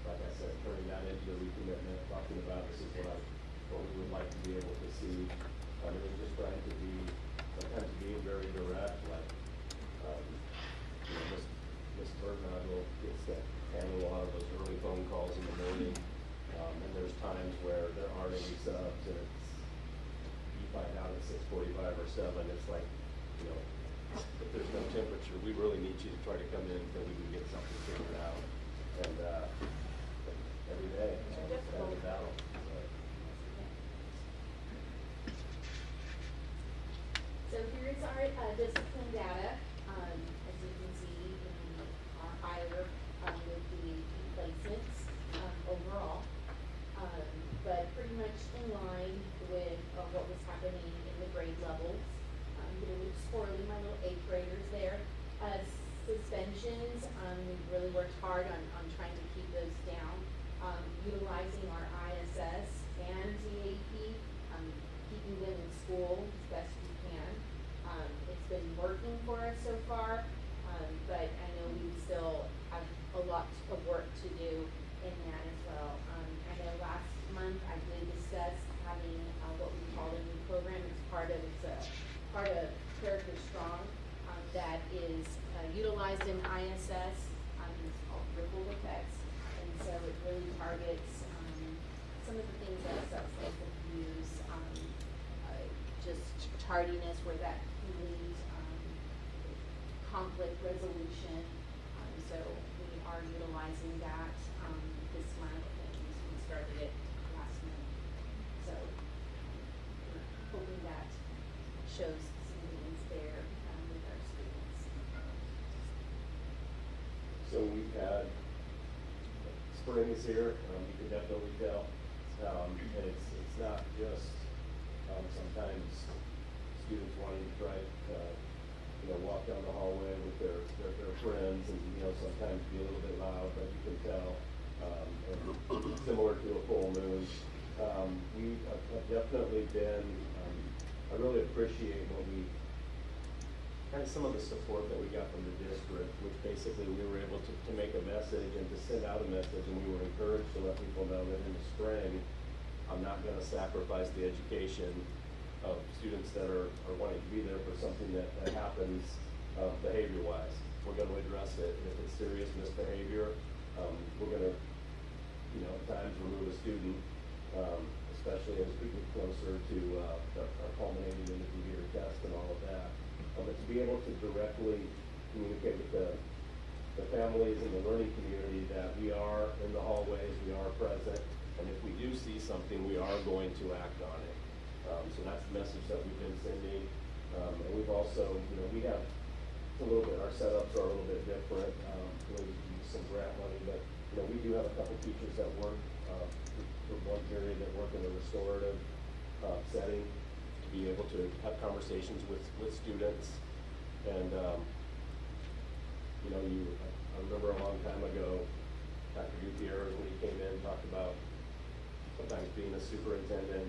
like I said, turning that into a recommitment, talking about this is what we would like to be able to see. And then just trying to be, sometimes being very direct, like, you know, Ms. Bernagel gets to handle a lot of those early phone calls in the morning. And there's times where there aren't any subs, and it's, you find out at 6:45 or 7, it's like, you know, if there's no temperature, we really need you to try to come in so we can get something figured out. And every day, it's kind of a battle. So here's our discipline data. As you can see, we are higher with the placements overall, but pretty much in line with what was happening in the grade levels. A little squirrely, my little 8th graders there. Suspensions, we've really worked hard on trying to keep those down. Utilizing our ISS and TAP, keeping them in school as best we can. It's been working for us so far, but I know we still have a lot of work to do in that as well. I know last month I did discuss having what we call a new program. It's part of Character Strong that is utilized in ISS. It's called Ripple Effects, and so it really targets some of the things like substance abuse, just tardiness where that can lead, conflict resolution. So we are utilizing that this month, and we started it last month. So we're hoping that shows some gains there with our students. So we've had spring is here. You can definitely tell. And it's not just sometimes students wanting to try to walk down the hallway with their friends and sometimes be a little bit loud, but you can tell. And similar to a full moon, we have definitely been. I really appreciate what we. Kind of some of the support that we got from the district, which basically we were able to make a message and to send out a message, and we were encouraged to let people know that in the spring, I'm not going to sacrifice the education of students that are wanting to be there for something that happens behavior-wise. We're going to address it. If it's serious misbehavior, we're going to, at times remove a student, especially as we get closer to our culminating in the computer test and all of that. But to be able to directly communicate with the families and the learning community that we are in the hallways, we are present, and if we do see something, we are going to act on it. So that's the message that we've been sending. And we've also, we have a little bit, our setups are a little bit different. We use some grant money, but we do have a couple teachers that work for one period that work in a restorative setting. Be able to have conversations with students, and I remember a long time ago, Dr. Gutierrez, when he came in, talked about sometimes being a superintendent.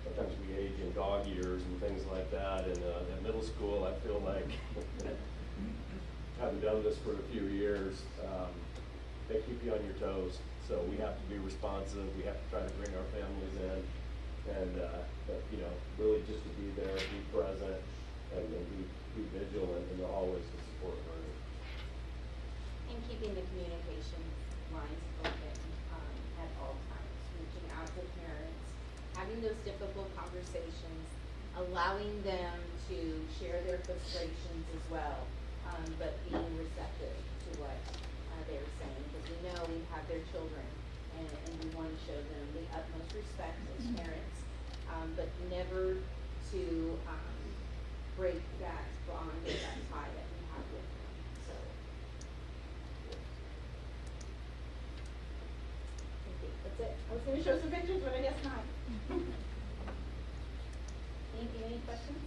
Sometimes we age in dog years and things like that. And at middle school, I feel like having done this for a few years, they keep you on your toes. So we have to be responsive. We have to try to bring our families in. And really just to be there, be present, and be vigilant in the hallways to support learning. And keeping the communication lines open at all times, reaching out to parents, having those difficult conversations, allowing them to share their frustrations as well, but being receptive to what they're saying, because we know we have their children, and we want to show them the utmost respect as parents, but never to break that bond or that tie that we have with them. So, that's it. I was going to show some pictures, but I guess not. Any questions?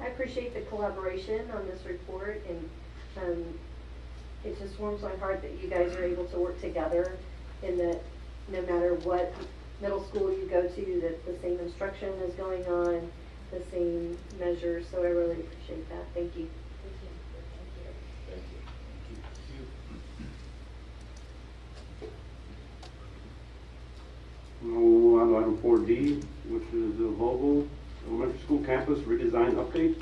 I appreciate the collaboration on this report, and it just warms my heart that you guys are able to work together, and that no matter what middle school you go to, that the same instruction is going on, the same measures. So I really appreciate that. Thank you. Thank you. Thank you. Move on to item 4D, which is the Vogel Elementary School Campus Redesign Update.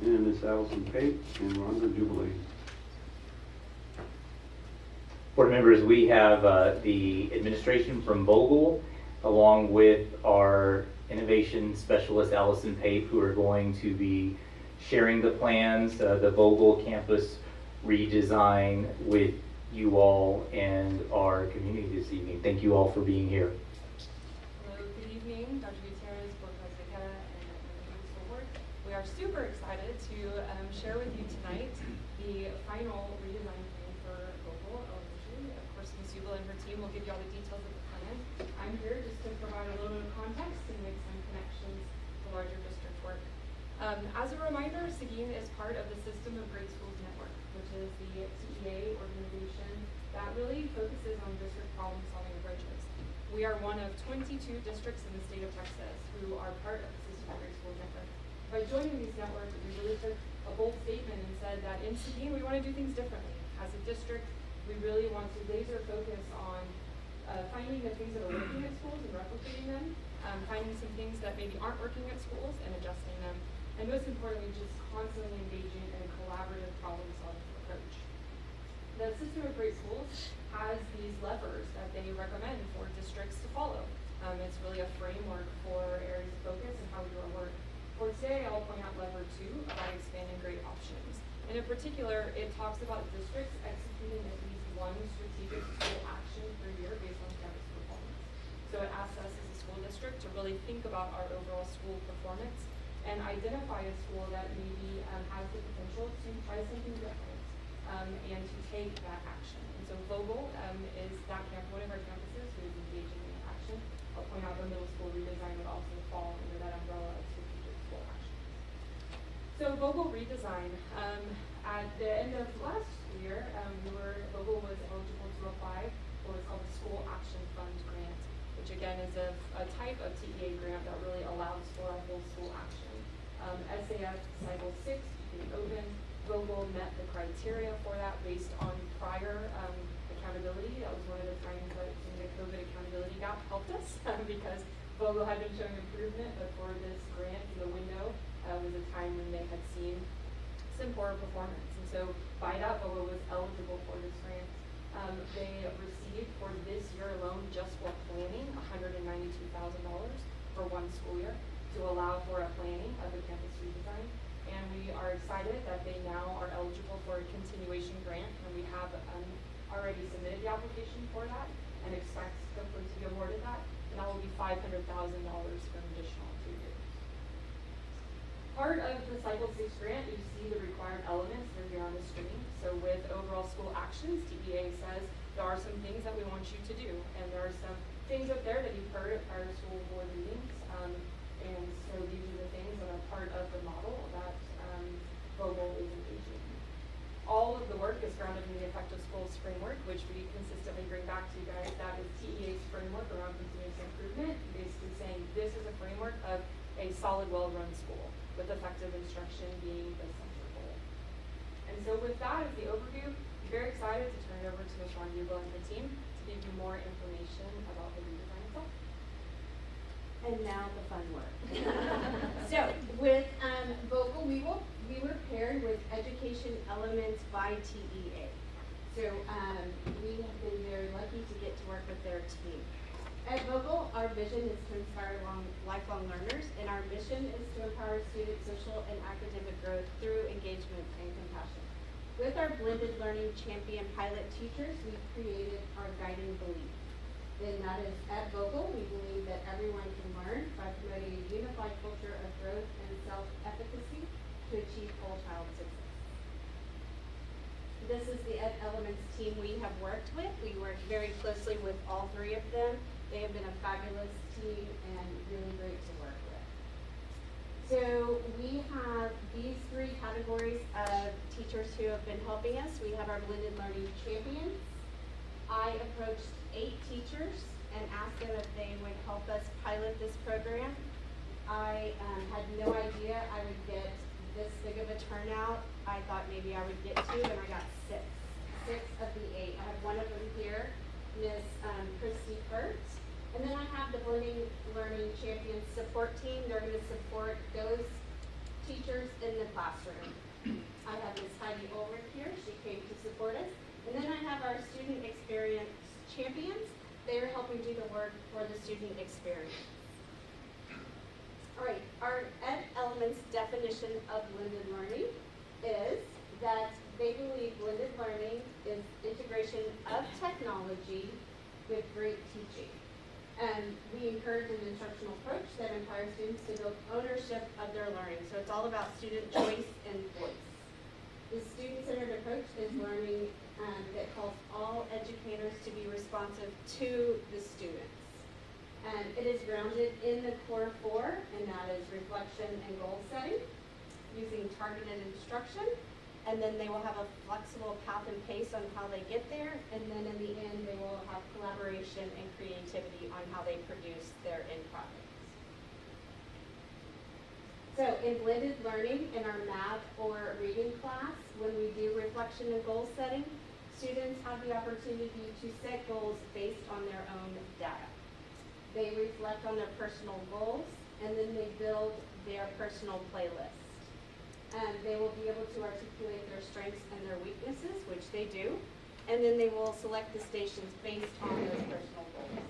And Ms. Allison Pate and Rhonda Jubilee. Board members, we have the administration from Vogel, along with our innovation specialist, Allison Pate, who are going to be sharing the plans, the Vogel campus redesign with you all and our community this evening. Thank you all for being here. Hello, good evening, Dr. Gutierrez, Board President Guerra, and the school board. We are super excited to share with you tonight the final redesign plan for Vogel Elementary. Of course, Ms. Ubel and her team will give you all the details of the plan. I'm here just to provide a little bit of context and make some connections to larger district work. As a reminder, Seguin is part of the System of Great Schools Network, which is the CEA organization that really focuses on district problem-solving approaches. We are one of 22 districts in the state of Texas who are part of the System of Great Schools Network. By joining these networks, we really took a bold statement and said that in Seguin, we want to do things differently. As a district, we really want to laser focus on finding the things that are working at schools and replicating them, finding some things that maybe aren't working at schools and adjusting them, and most importantly, just constantly engaging in a collaborative problem-solving approach. The System of Great Schools has these levers that they recommend for districts to follow. It's really a framework for areas of focus and how we do our work. For today, I'll point out lever 2 about expanding great options. And in particular, it talks about districts executing at least one strategic school action per year based on campus performance. So it asks us as a school district to really think about our overall school performance and identify a school that maybe has the potential to try something different, and to take that action. And so Vogel is that one of our campuses who is engaging in action. I'll point out the middle school redesign would also fall under that umbrella of strategic school action. So Vogel redesign, at the end of last year, Vogel was eligible to apply for what's called the School Action Fund grant, which again is a type of TEA grant that really allows for a whole school action. SAF Cycle 6 became open. Vogel met the criteria for that based on prior accountability. That was one of the times that the COVID accountability gap helped us because Vogel had been showing improvement, but for this grant in the window was a time when they had seen some poor performance. And so by that, Vogel was eligible for this grant. They received for this year alone, just for planning, $192,000 for one school year to allow for a planning of the campus redesign. And we are excited that they now are eligible for a continuation grant, and we have already submitted the application for that and expect hopefully to be awarded that. And that will be $500,000 for an additional 2 years. Part of the Cycle 6 grant, you see the required elements that are here on the screen. So with overall school actions, TEA says there are some things that we want you to do, and there are some things up there that you've heard at prior school board meetings. And so these are the things that are part of the model that Vogel is engaging in. All of the work is grounded in the Effective Schools framework, which we consistently bring back to you guys. That is TEA's framework around continuous improvement, basically saying this is a framework of a solid, well-run school, with effective instruction being the central goal. And so with that as the overview, I'm very excited to turn it over to Ms. Ron Hugel and her team to give you more information about the redesign itself. And now the fun work. So with Vogel, we were paired with Education Elements by TEA. So we have been very lucky to get to work with their team. At Vogel, our vision is to inspire lifelong learners, and our mission is to empower student social and academic growth through engagement and compassion. With our blended learning champion pilot teachers, we've created our guiding belief. And that is, at Vogel, we believe that everyone can learn by promoting a unified culture of growth and self-efficacy to achieve whole child success. This is the Ed Elements team we have worked with. We work very closely with all three of them. They have been a fabulous team and really great to work with. So we have these three categories of teachers who have been helping us. We have our blended learning champions. I approached 8 teachers and asked them if they would help us pilot this program. I had no idea I would get this big of a turnout. I thought maybe I would get 2, and I got 6. 6 of the 8. I have one of them here, Miss Christy Hurt. And then I have the Blending Learning Champions support team. They're going to support those teachers in the classroom. I have Miss Heidi Ulrich here. She came to support us. And then I have our student experience champions. They are helping do the work for the student experience. All right, our Ed Elements definition of blended learning is that they believe blended learning is integration of technology with great teaching. And we encourage an instructional approach that empowers students to build ownership of their learning. So it's all about student choice and voice. The student-centered approach is learning that calls all educators to be responsive to the students. And it is grounded in the core 4, and that is reflection and goal setting, using targeted instruction, and then they will have a flexible path and pace on how they get there, and then in the end they will have collaboration and creativity on how they produce their end products. So in blended learning, in our math or reading class, when we do reflection and goal setting, students have the opportunity to set goals based on their own data. They reflect on their personal goals, and then they build their personal playlist. And they will be able to articulate their strengths and their weaknesses, which they do, and then they will select the stations based on those personal goals.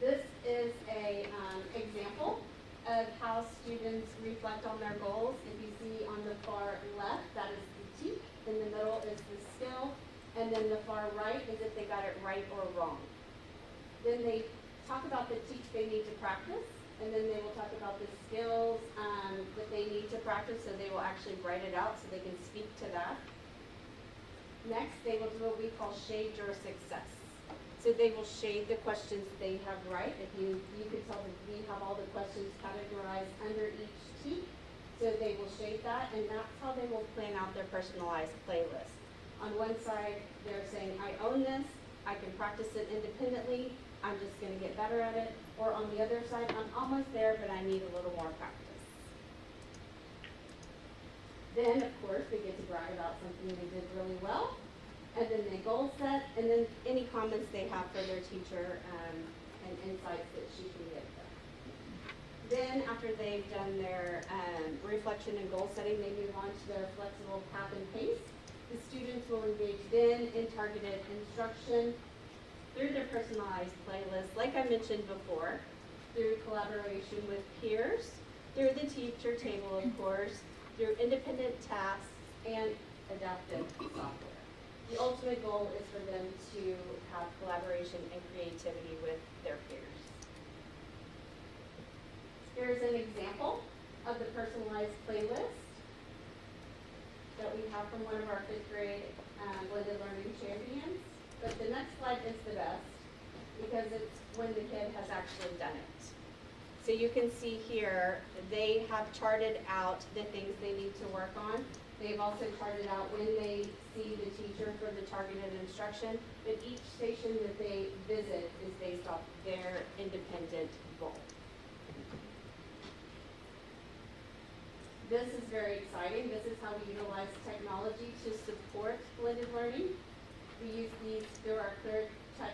This is an example of how students reflect on their goals. If you see on the far left, that is the critique, in the middle is the skill, and then the far right is if they got it right or wrong. Then they talk about the teach they need to practice, and then they will talk about the skills that they need to practice, so they will actually write it out so they can speak to that. Next, they will do what we call shade your success. So they will shade the questions they have right. If you could tell that we have all the questions categorized under each teak, so they will shade that, and that's how they will plan out their personalized playlist. On one side, they're saying, I own this, I can practice it independently, I'm just gonna get better at it. Or on the other side, I'm almost there, but I need a little more practice. Then, of course, they get to brag about something they did really well, and then they goal set, and then any comments they have for their teacher and insights that she can give them. Then, after they've done their reflection and goal setting, they move on to their flexible path and pace. The students will engage then in targeted instruction through their personalized playlist, like I mentioned before, through collaboration with peers, through the teacher table, of course, through independent tasks, and adaptive software. The ultimate goal is for them to have collaboration and creativity with their peers. Here's an example of the personalized playlist that we have from one of our 5th grade blended learning champions. But the next slide is the best because it's when the kid has actually done it. So you can see here, they have charted out the things they need to work on. They've also charted out when they see the teacher for the targeted instruction, but each station that they visit is based off their independent goal. This is very exciting. This is how we utilize technology to support blended learning. We use these through our Clear Touch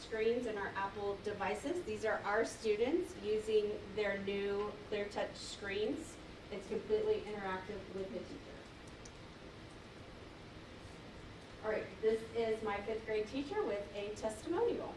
screens and our Apple devices. These are our students using their new Clear Touch screens. It's completely interactive with the teacher. All right, this is my 5th grade teacher with a testimonial.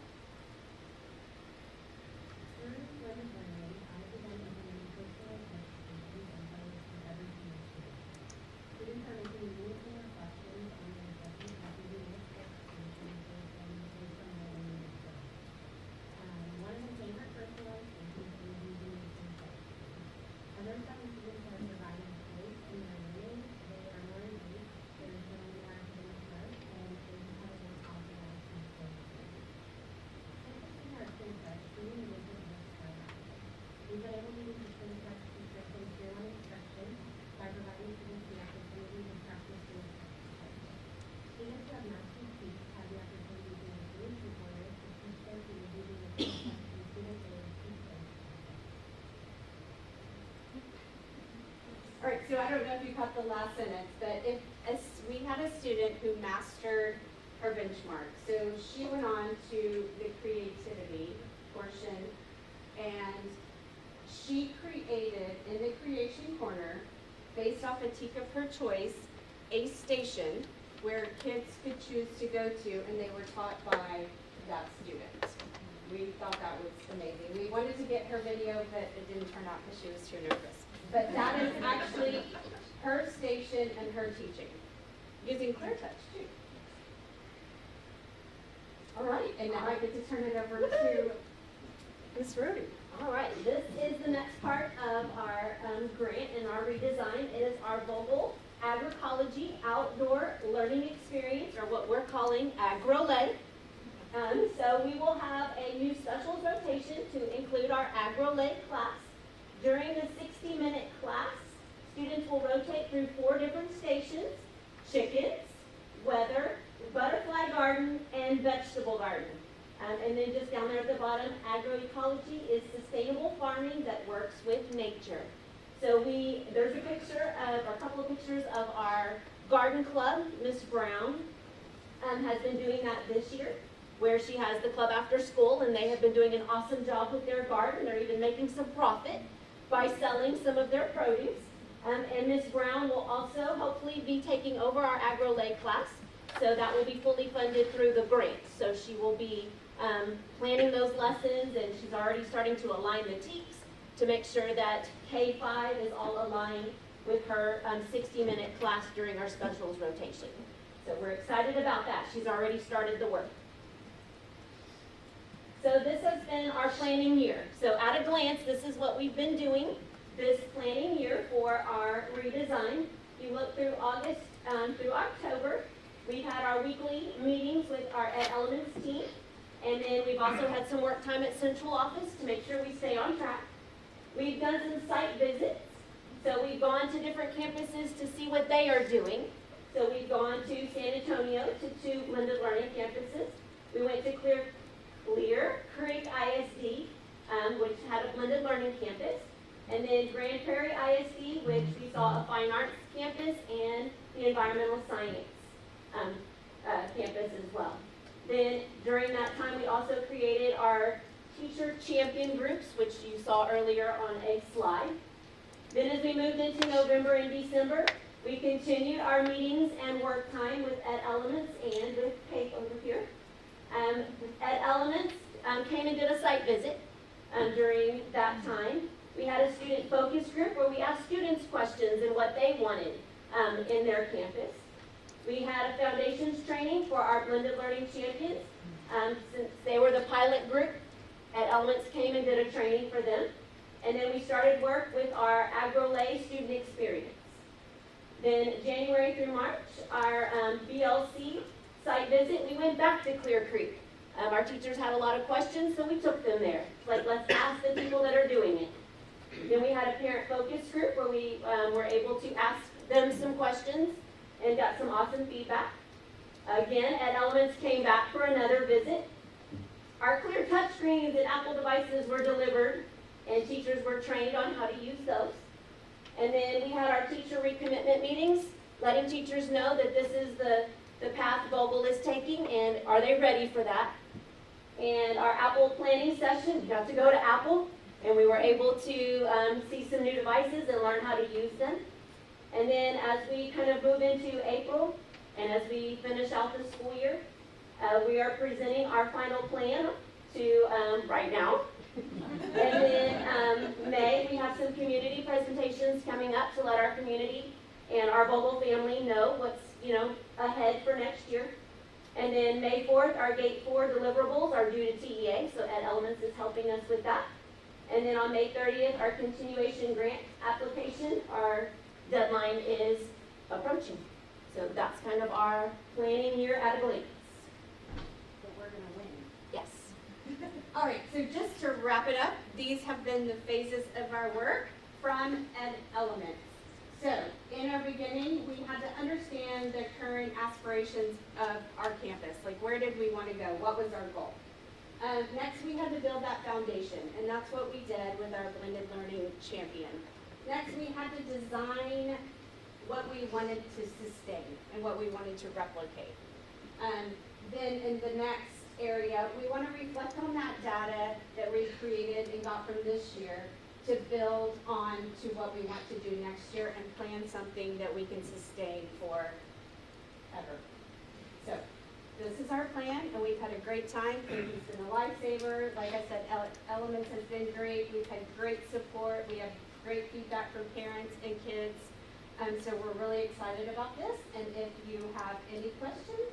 All right, so I don't know if you caught the last sentence, but we had a student who mastered her benchmark. So she went on to the creativity portion, and she created in the creation corner, based off a teak of her choice, a station where kids could choose to go to, and they were taught by that student. We thought that was amazing. We wanted to get her video, but it didn't turn out because she was too nervous. But that is actually her station and her teaching, using Clear Touch too. All right, and now I get to turn it over to Ms. Rody. All right, this is the next part of our grant and our redesign. It is our Vogel Agroecology Outdoor Learning Experience, or what we're calling AgroLay. So we will have a new specials rotation to include our AgroLay class. During the 60-minute class, students will rotate through 4 different stations: chickens, weather, butterfly garden, and vegetable garden. And then just down there at the bottom, agroecology is sustainable farming that works with nature. So there's a picture of, or a couple of pictures of our garden club. Miss Brown has been doing that this year, where she has the club after school, and they have been doing an awesome job with their garden. They're even making some profit by selling some of their produce. And Miss Brown will also hopefully be taking over our AgroLay class. So that will be fully funded through the grant. So she will be planning those lessons, and she's already starting to align the teaks to make sure that K-5 is all aligned with her 60-minute class during our specials rotation. So we're excited about that. She's already started the work. So this has been our planning year. So at a glance, this is what we've been doing this planning year for our redesign. You look through August through October, we've had our weekly meetings with our Ed Elements team. And then we've also had some work time at central office to make sure we stay on track. We've done some site visits. So we've gone to different campuses to see what they are doing. So we've gone to San Antonio to 2 blended learning campuses. We went to Clear Creek ISD, which had a blended learning campus. And then Grand Prairie ISD, which we saw a fine arts campus and the environmental science campus as well. Then during that time, we also created our teacher champion groups, which you saw earlier on a slide. Then as we moved into November and December, we continued our meetings and work time with Ed Elements and with Kate over here. Ed Elements came and did a site visit during that time. We had a student focus group where we asked students questions and what they wanted in their campus. We had a foundations training for our blended learning champions. Since they were the pilot group, Ed Elements came and did a training for them. And then we started work with our AgroLay student experience. Then January through March, our BLC site visit, we went back to Clear Creek. Our teachers had a lot of questions, so we took them there. Like, let's ask the people that are doing it. Then we had a parent focus group where we were able to ask them some questions and got some awesome feedback. Again, Ed Elements came back for another visit. Our clear touchscreens and Apple devices were delivered, and teachers were trained on how to use those. And then we had our teacher recommitment meetings, letting teachers know that this is the path Vogel is taking, and are they ready for that? And our Apple planning session, we got to go to Apple, and we were able to see some new devices and learn how to use them. And then as we kind of move into April, and as we finish out the school year, we are presenting our final plan to right now. And then May, we have some community presentations coming up to let our community and our Vogel family know what's ahead for next year. And then May 4th, our Gate 4 deliverables are due to TEA, so Ed Elements is helping us with that. And then on May 30th, our continuation grant application, our deadline is approaching. So that's kind of our planning year at a glance. But we're going to win. Yes. All right, so just to wrap it up, these have been the phases of our work from Ed Elements. So in our beginning, we had to understand the current aspirations of our campus. Like, where did we want to go? What was our goal? Next, we had to build that foundation, and that's what we did with our blended learning champion. Next, we had to design what we wanted to sustain and what we wanted to replicate. Then in the next area, we want to reflect on that data that we created and got from this year to build on to what we want to do next year and plan something that we can sustain for ever. So this is our plan, and we've had a great time. It's been a lifesaver. Like I said, Elements has been great. We've had great support. We have great feedback from parents and kids. So we're really excited about this. And if you have any questions,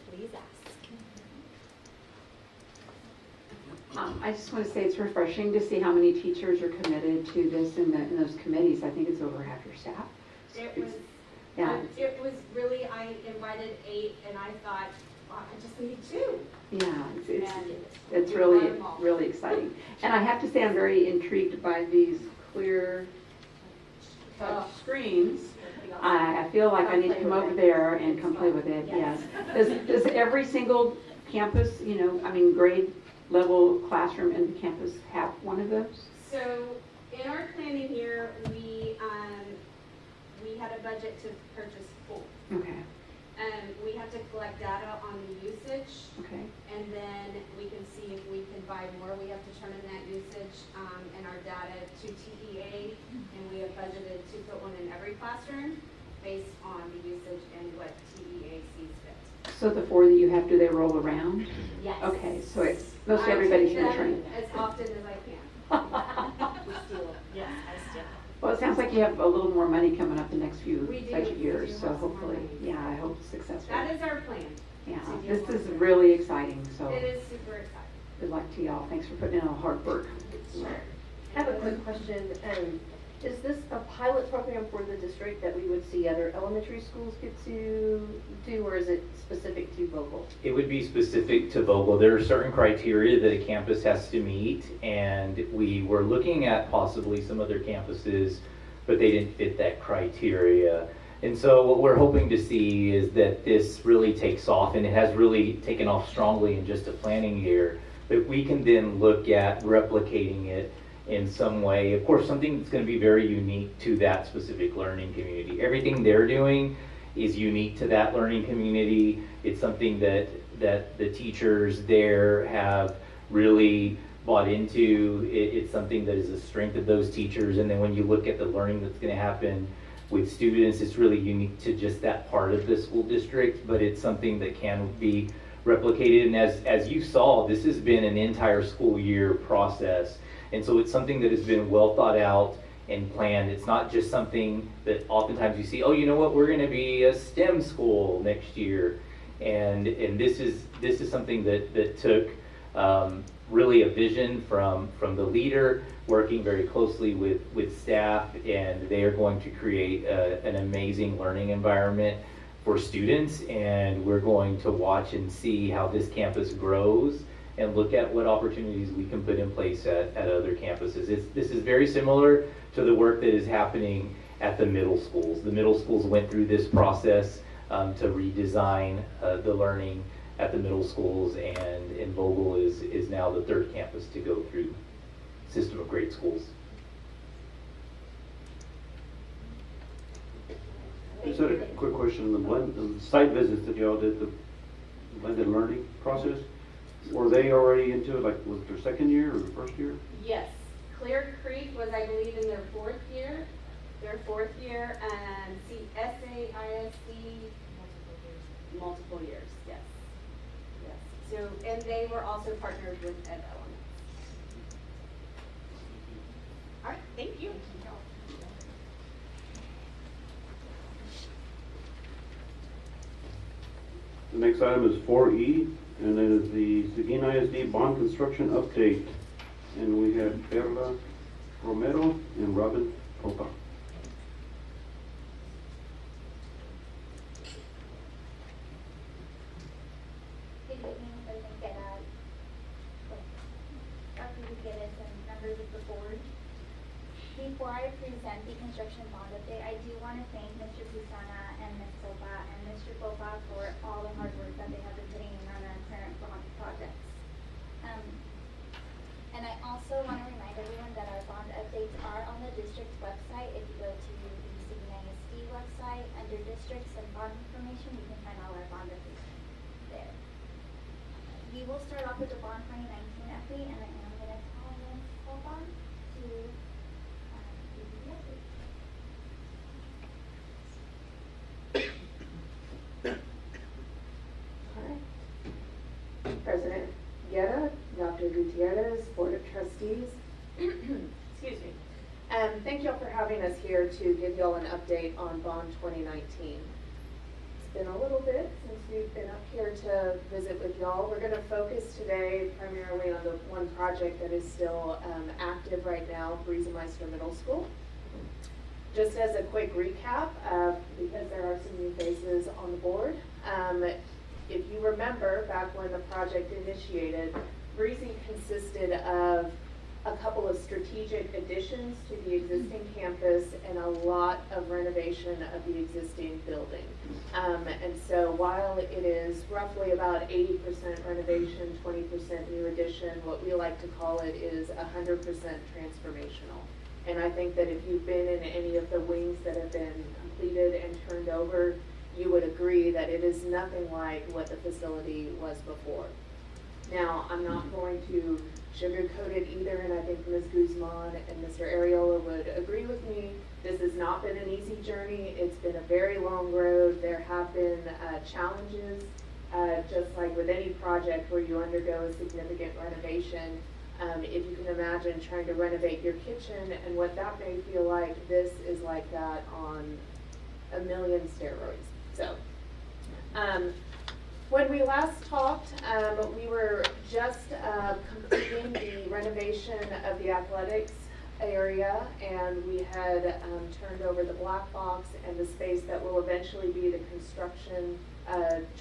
please ask. I just want to say it's refreshing to see how many teachers are committed to this in those committees. I think it's over half your staff. It was really, I invited 8, and I thought, wow, I just need 2. Yeah, it's really exciting. And I have to say I'm very intrigued by these clear touch screens. I feel like I need to come over there and come play with it. Yes. Does every single campus, grade level classroom in the campus have one of those? So in our planning year, we had a budget to purchase 4. Okay. We have to collect data on the usage. Okay. And then we can see if we can buy more. We have to turn in that usage and our data to TEA, and we have budgeted to put one in every classroom based on the usage and what TEA sees fit. So the 4 that you have, do they roll around? Yes. Okay, so most everybody's been trained. As often as I can. Yes, I still. Well, it sounds like you have a little more money coming up the next few We do. budget years, We do so have some hopefully, more money. I hope it's successful. That is our plan. Yeah, this is really exciting, so. It is super exciting. good luck to y'all. Thanks for putting in all the hard work. I have a quick question. Is this a pilot program for the district that we would see other elementary schools get to do, or is it specific to Vogel? It would be specific to Vogel. There are certain criteria that a campus has to meet, and we were looking at possibly some other campuses, but they didn't fit that criteria. And so what we're hoping to see is that this really takes off, and it has really taken off strongly in just a planning year, that we can then look at replicating it in some way. Of course, something that's going to be very unique to that specific learning community. Everything they're doing is unique to that learning community. It's something that the teachers there have really bought into. It's something that is a strength of those teachers. And then when you look at the learning that's going to happen with students, it's really unique to just that part of the school district, but it's something that can be replicated. And as you saw, this has been an entire school year process. And so it's something that has been well thought out and planned. It's not just something that oftentimes you see, oh, you know what, we're going to be a STEM school next year. And this is something that took really a vision from the leader, working very closely with staff, and they are going to create an amazing learning environment for students. And we're going to watch and see how this campus grows and look at what opportunities we can put in place at other campuses. This is very similar to the work that is happening at the middle schools. The middle schools went through this process to redesign the learning at the middle schools, and Vogel is now the third campus to go through system of great schools. Just had a quick question on the site visits that y'all did, the blended learning process. Were they already into it, like, was it their second year or first year? Yes. Clear Creek was, I believe, in their fourth year, and SAISD, multiple years, yes. Yes. So, and they were also partnered with Ed Element. All right, thank you. The next item is 4E, and it is the Seguin ISD bond construction update. And we have Perla Romero and Robin Opa. Good evening, President Guerra, Dr. Gutierrez, and members of the board. Before I present the construction bond update, I do want to thank Mr. Susana and Ms. Sopa and Mr. Popa for all the hard work that they have been putting in on our current bond projects. And I also want to remind everyone that our bond updates are on the district's website. If you go to the Seguin ISD website, under districts and bond information, you can find all our bond updates there. We will start off with the bond 2019 update, and I am going to call Ms. Popa to give you the update. President Guerra, Dr. Gutierrez, Board of Trustees. Excuse me. Thank y'all for having us here to give y'all an update on Bond 2019. It's been a little bit since we've been up here to visit with y'all. We're going to focus today primarily on the one project that is still active right now, Briesemeister Middle School. Just as a quick recap, because there are some new faces on the board, if you remember back when the project initiated, Breezy consisted of a couple of strategic additions to the existing campus and a lot of renovation of the existing building. And so while it is roughly about 80% renovation, 20% new addition, what we like to call it is 100% transformational. And I think that if you've been in any of the wings that have been completed and turned over, you would agree that it is nothing like what the facility was before. Now, I'm not going to sugarcoat it either, and I think Ms. Guzman and Mr. Ariola would agree with me. This has not been an easy journey. It's been a very long road. There have been challenges, just like with any project where you undergo a significant renovation. If you can imagine trying to renovate your kitchen and what that may feel like, this is like that on a million steroids. So, When we last talked, we were just completing the renovation of the athletics area, and we had turned over the black box and the space that will eventually be the construction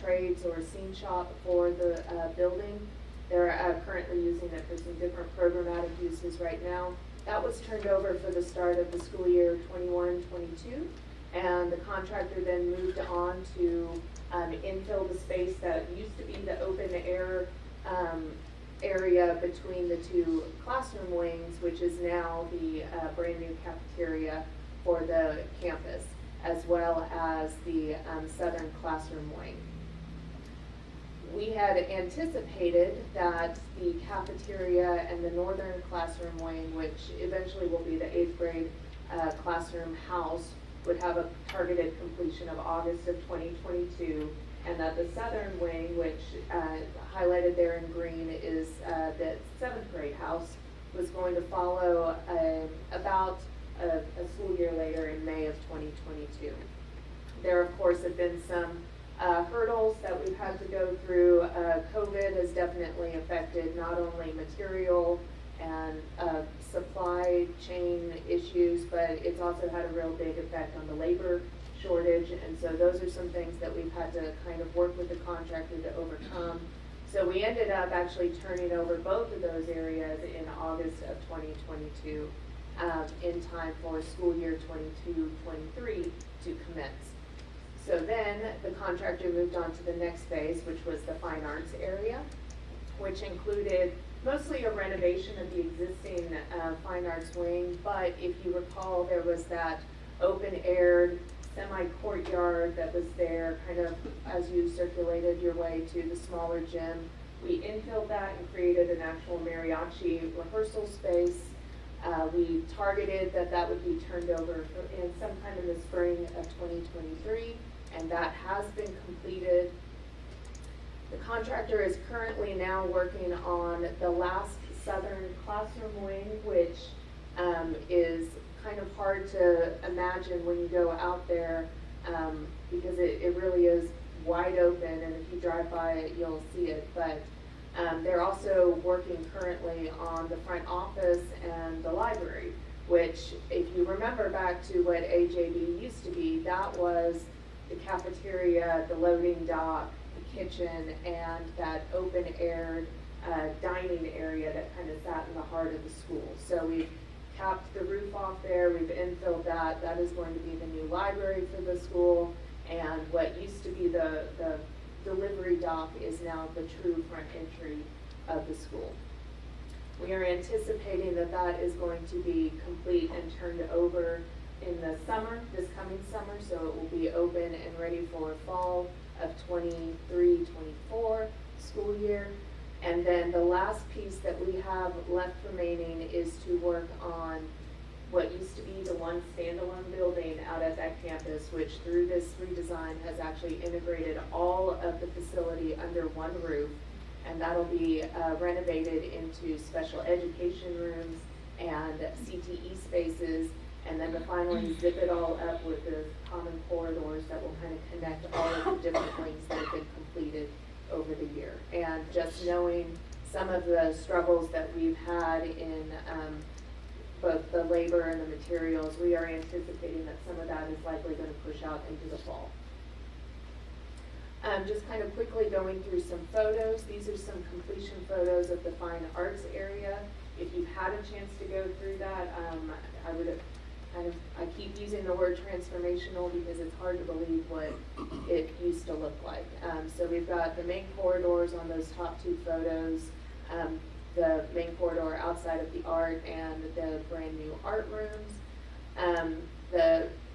trades or scene shop for the building. They're currently using it for some different programmatic uses right now. That was turned over for the start of the school year 21-22, and the contractor then moved on to infill the space that used to be the open air area between the two classroom wings, which is now the brand new cafeteria for the campus, as well as the southern classroom wing. We had anticipated that the cafeteria and the northern classroom wing, which eventually will be the 8th grade classroom house, would have a targeted completion of August of 2022, and that the southern wing, which highlighted there in green is the 7th grade house, was going to follow about a school year later in May of 2022. There, of course, have been some hurdles that we've had to go through. COVID has definitely affected not only material and supply chain issues, but it's also had a real big effect on the labor shortage, and so those are some things that we've had to kind of work with the contractor to overcome. So we ended up actually turning over both of those areas in August of 2022 in time for school year 22-23 to commence. So then the contractor moved on to the next phase, which was the fine arts area, which included mostly a renovation of the existing fine arts wing, but if you recall, there was that open-aired semi-courtyard that was there kind of as you circulated your way to the smaller gym. We infilled that and created an actual mariachi rehearsal space. We targeted that that would be turned over in sometime in the spring of 2023, and that has been completed. The contractor is currently now working on the last southern classroom wing, which is kind of hard to imagine when you go out there because it really is wide open, and if you drive by it, you'll see it. But they're also working currently on the front office and the library, which, if you remember back to what AJB used to be, that was the cafeteria, the loading dock, the kitchen, and that open-aired dining area that kind of sat in the heart of the school. So we've capped the roof off there, we've infilled that. That is going to be the new library for the school, and what used to be the delivery dock is now the true front entry of the school. We are anticipating that that is going to be complete and turned over in the summer, this coming summer, so it will be open and ready for fall of 23-24 school year. And then the last piece that we have left remaining is to work on what used to be the one standalone building out at that campus, which through this redesign has actually integrated all of the facility under one roof, and that'll be renovated into special education rooms and CTE spaces, and then to finally zip it all up with the common corridors that will kind of connect all of the different wings that have been completed over the year. And just knowing some of the struggles that we've had in both the labor and the materials, we are anticipating that some of that is likely going to push out into the fall. Just kind of quickly going through some photos. These are some completion photos of the fine arts area. If you've had a chance to go through that, I keep using the word transformational because it's hard to believe what it used to look like. So we've got the main corridors on those top two photos, the main corridor outside of the art, and the brand new art rooms.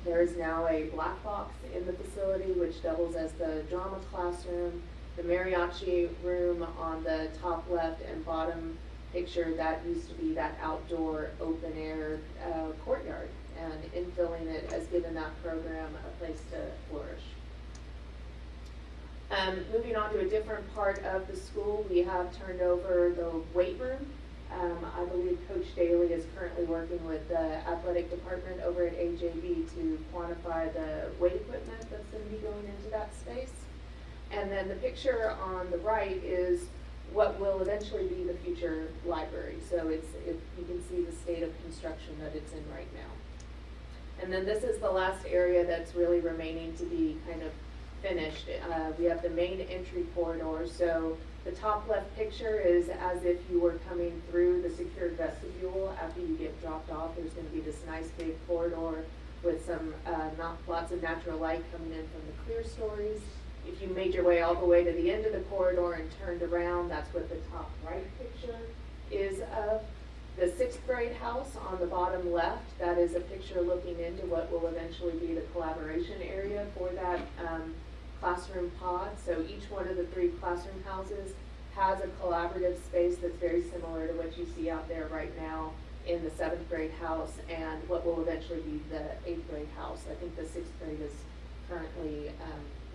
There is now a black box in the facility which doubles as the drama classroom. The mariachi room on the top left and bottom picture, that used to be that outdoor open air courtyard, and infilling it has given that program a place to flourish. Moving on to a different part of the school, we have turned over the weight room. I believe Coach Daly is currently working with the athletic department over at AJB to quantify the weight equipment that's going to be going into that space. And then the picture on the right is what will eventually be the future library. So you can see the state of construction that it's in right now. And then this is the last area that's really remaining to be kind of finished. We have the main entry corridor. So the top left picture is as if you were coming through the secured vestibule after you get dropped off. There's going to be this nice big corridor with some lots of natural light coming in from the clear stories. If you made your way all the way to the end of the corridor and turned around, that's what the top right picture is of. The 6th grade house on the bottom left, that is a picture looking into what will eventually be the collaboration area for that classroom pod. So each one of the 3 classroom houses has a collaborative space that's very similar to what you see out there right now in the 7th grade house and what will eventually be the 8th grade house. I think the 6th grade is currently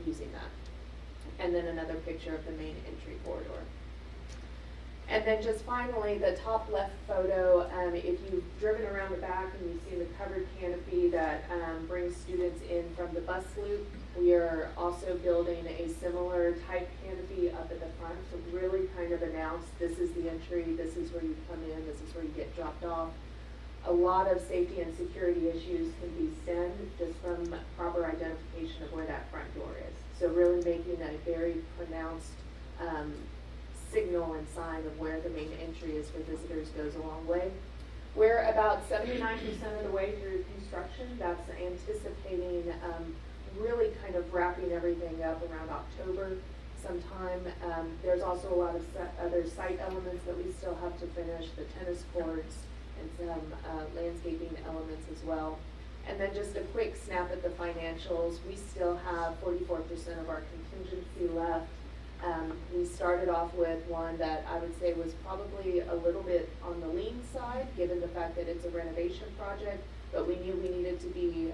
using that. And then another picture of the main entry corridor. And then just finally, the top left photo, if you've driven around the back and you've seen the covered canopy that brings students in from the bus loop, we are also building a similar type canopy up at the front to really kind of announce this is the entry, this is where you come in, this is where you get dropped off. A lot of safety and security issues can be stemmed just from proper identification of where that front door is. So really making a very pronounced signal and sign of where the main entry is for visitors goes a long way. We're about 79% of the way through construction. That's anticipating really kind of wrapping everything up around October sometime. There's also a lot of other site elements that we still have to finish, the tennis courts and some landscaping elements as well. And then just a quick snap at the financials. We still have 44% of our contingency left. We started off with one that I would say was probably a little bit on the lean side, given the fact that it's a renovation project, but we knew we needed to be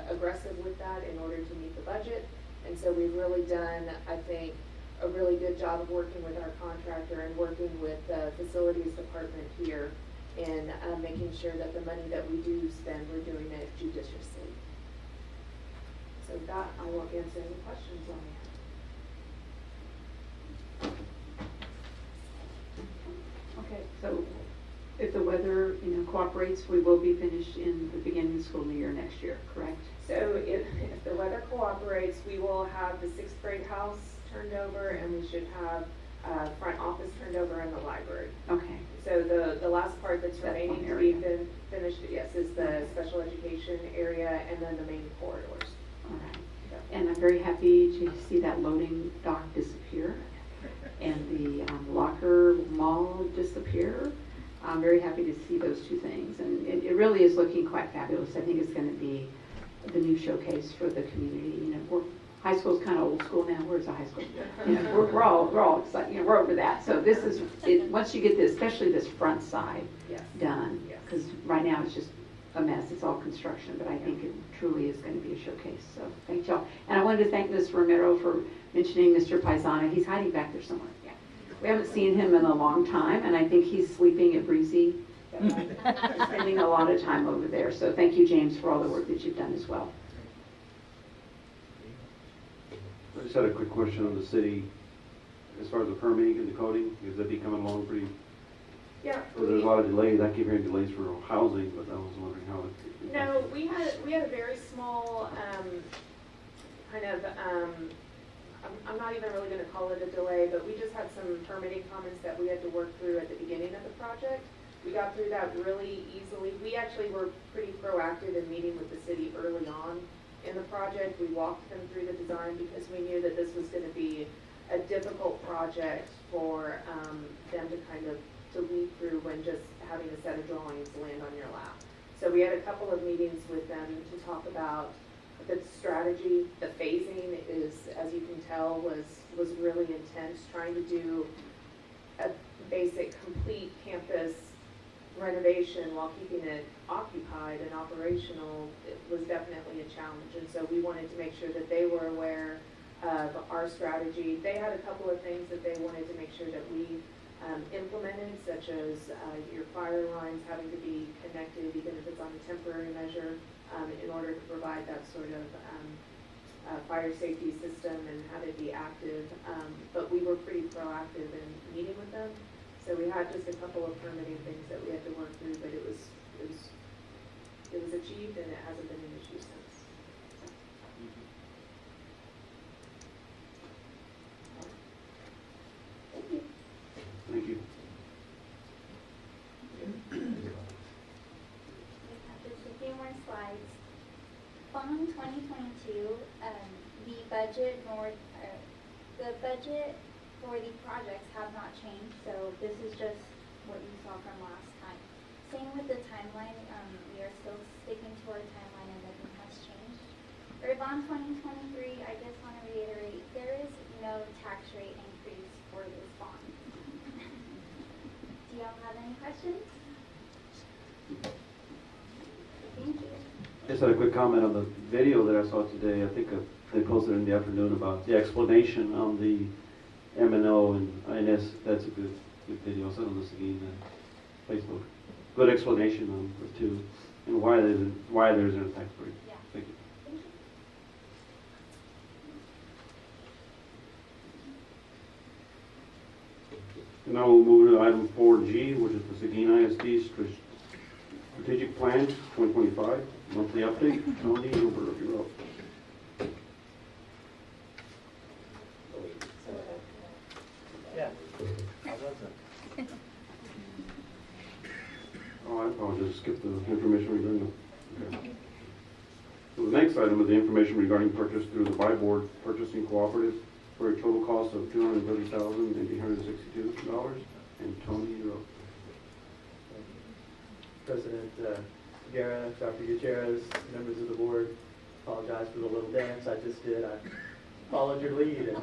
aggressive with that in order to meet the budget. And so we've really done, I think, a really good job of working with our contractor and working with the facilities department here in making sure that the money that we do spend, we're doing it judiciously. So with that, I will answer any questions on that. Okay, so if the weather, cooperates, we will be finished in the beginning of the school year next year, correct? So if the weather cooperates, we will have the 6th grade house turned over and we should have front office turned over in the library. Okay. So the last part that's remaining to be finished, yes, is the special education area and then the main corridors. All right. And I'm very happy to see that loading dock disappear and the locker mall disappear. I'm very happy to see those 2 things. And it really is looking quite fabulous. I think it's going to be the new showcase for the community. High school's kind of old school now. Where's the high school? We're all excited. We're over that. So this is it. Once you get this, especially this front side done, because right now it's just a mess. It's all construction, but I think it truly is going to be a showcase. So thank y'all. And I wanted to thank Ms. Romero for mentioning Mr. Paisana. He's hiding back there somewhere. Yeah, we haven't seen him in a long time, and I think he's sleeping at Breezy. Spending a lot of time over there. So thank you, James, for all the work that you've done as well. I just had a quick question on the city, as far as the permitting and the coding, is that be coming along pretty? Yeah. There's a lot of delays. I keep hearing delays for housing, but I was wondering how it. No, we had a very small I'm not even really going to call it a delay, but we just had some permitting comments that we had to work through at the beginning of the project. We got through that really easily. We actually were pretty proactive in meeting with the city early on in the project. We walked them through the design because we knew that this was going to be a difficult project for them to kind of lead through when just having a set of drawings land on your lap. So we had a couple of meetings with them to talk about the strategy. The phasing is, as you can tell, was really intense. Trying to do a basic complete campus renovation while keeping it occupied and operational, it was definitely a challenge. And so we wanted to make sure that they were aware of our strategy. They had a couple of things that they wanted to make sure that we implemented, such as your fire lines having to be connected, even if it's on a temporary measure, in order to provide that sort of fire fire safety system and how to be active. But we were pretty proactive in meeting with them. So we had just a couple of permitting things that we had to work through, but it was achieved and it hasn't been an issue since. Thank you. Thank you. Just a few more slides. Bond 2022, the budget for the projects have not changed, so this is just what you saw from last time. Same with the timeline, we are still sticking to our timeline and nothing has changed. For bond 2023, I just want to reiterate, there is no tax rate increase for this bond. Do y'all have any questions? Thank you. Just had a quick comment on the video that I saw today. I think they posted in the afternoon about the explanation on the M&O and INS. That's a good video. It's on the Seguin Facebook. Good explanation on the two and why there isn't a tax break. Yeah. Thank you. Thank you. And now we'll move to item 4G, which is the Seguin ISD Strategic Plan 2025 monthly update. Tony, you're up. Yeah. Oh, I apologize. Skip the information regarding the. Okay. So the next item is the information regarding purchase through the Buy Board Purchasing Cooperative for a total cost of $230,862. And Tony, you're up. President Guerra, Dr. Gutierrez, members of the board, apologize for the little dance I just did. I followed your lead,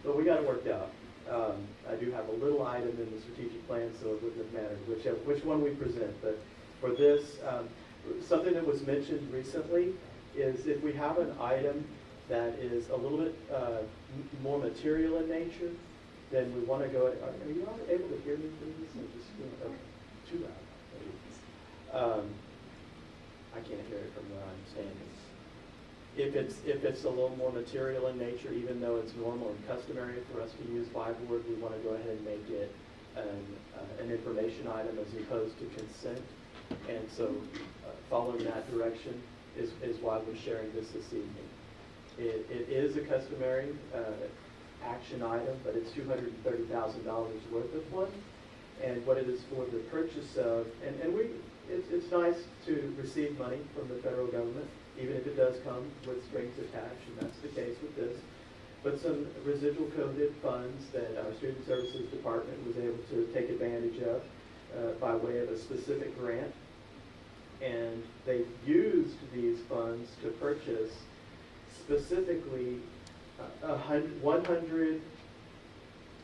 but we got it worked out. I do have a little item in the strategic plan, so it wouldn't have mattered which one we present. But for this, something that was mentioned recently is if we have an item that is a little bit more material in nature, then we want to go. Are you all able to hear me through this? I'm just okay. Too loud. I can't hear it from where I'm standing. If it's a little more material in nature, even though it's normal and customary for us to use Buy Board, we want to go ahead and make it an information item as opposed to consent. And so following that direction is why we're sharing this evening. It is a customary action item, but it's $230,000 worth of one. And what it is for the purchase of, it's nice to receive money from the federal government, even if it does come with strings attached, and that's the case with this. But some residual COVID funds that our Student Services Department was able to take advantage of by way of a specific grant. And they used these funds to purchase specifically 100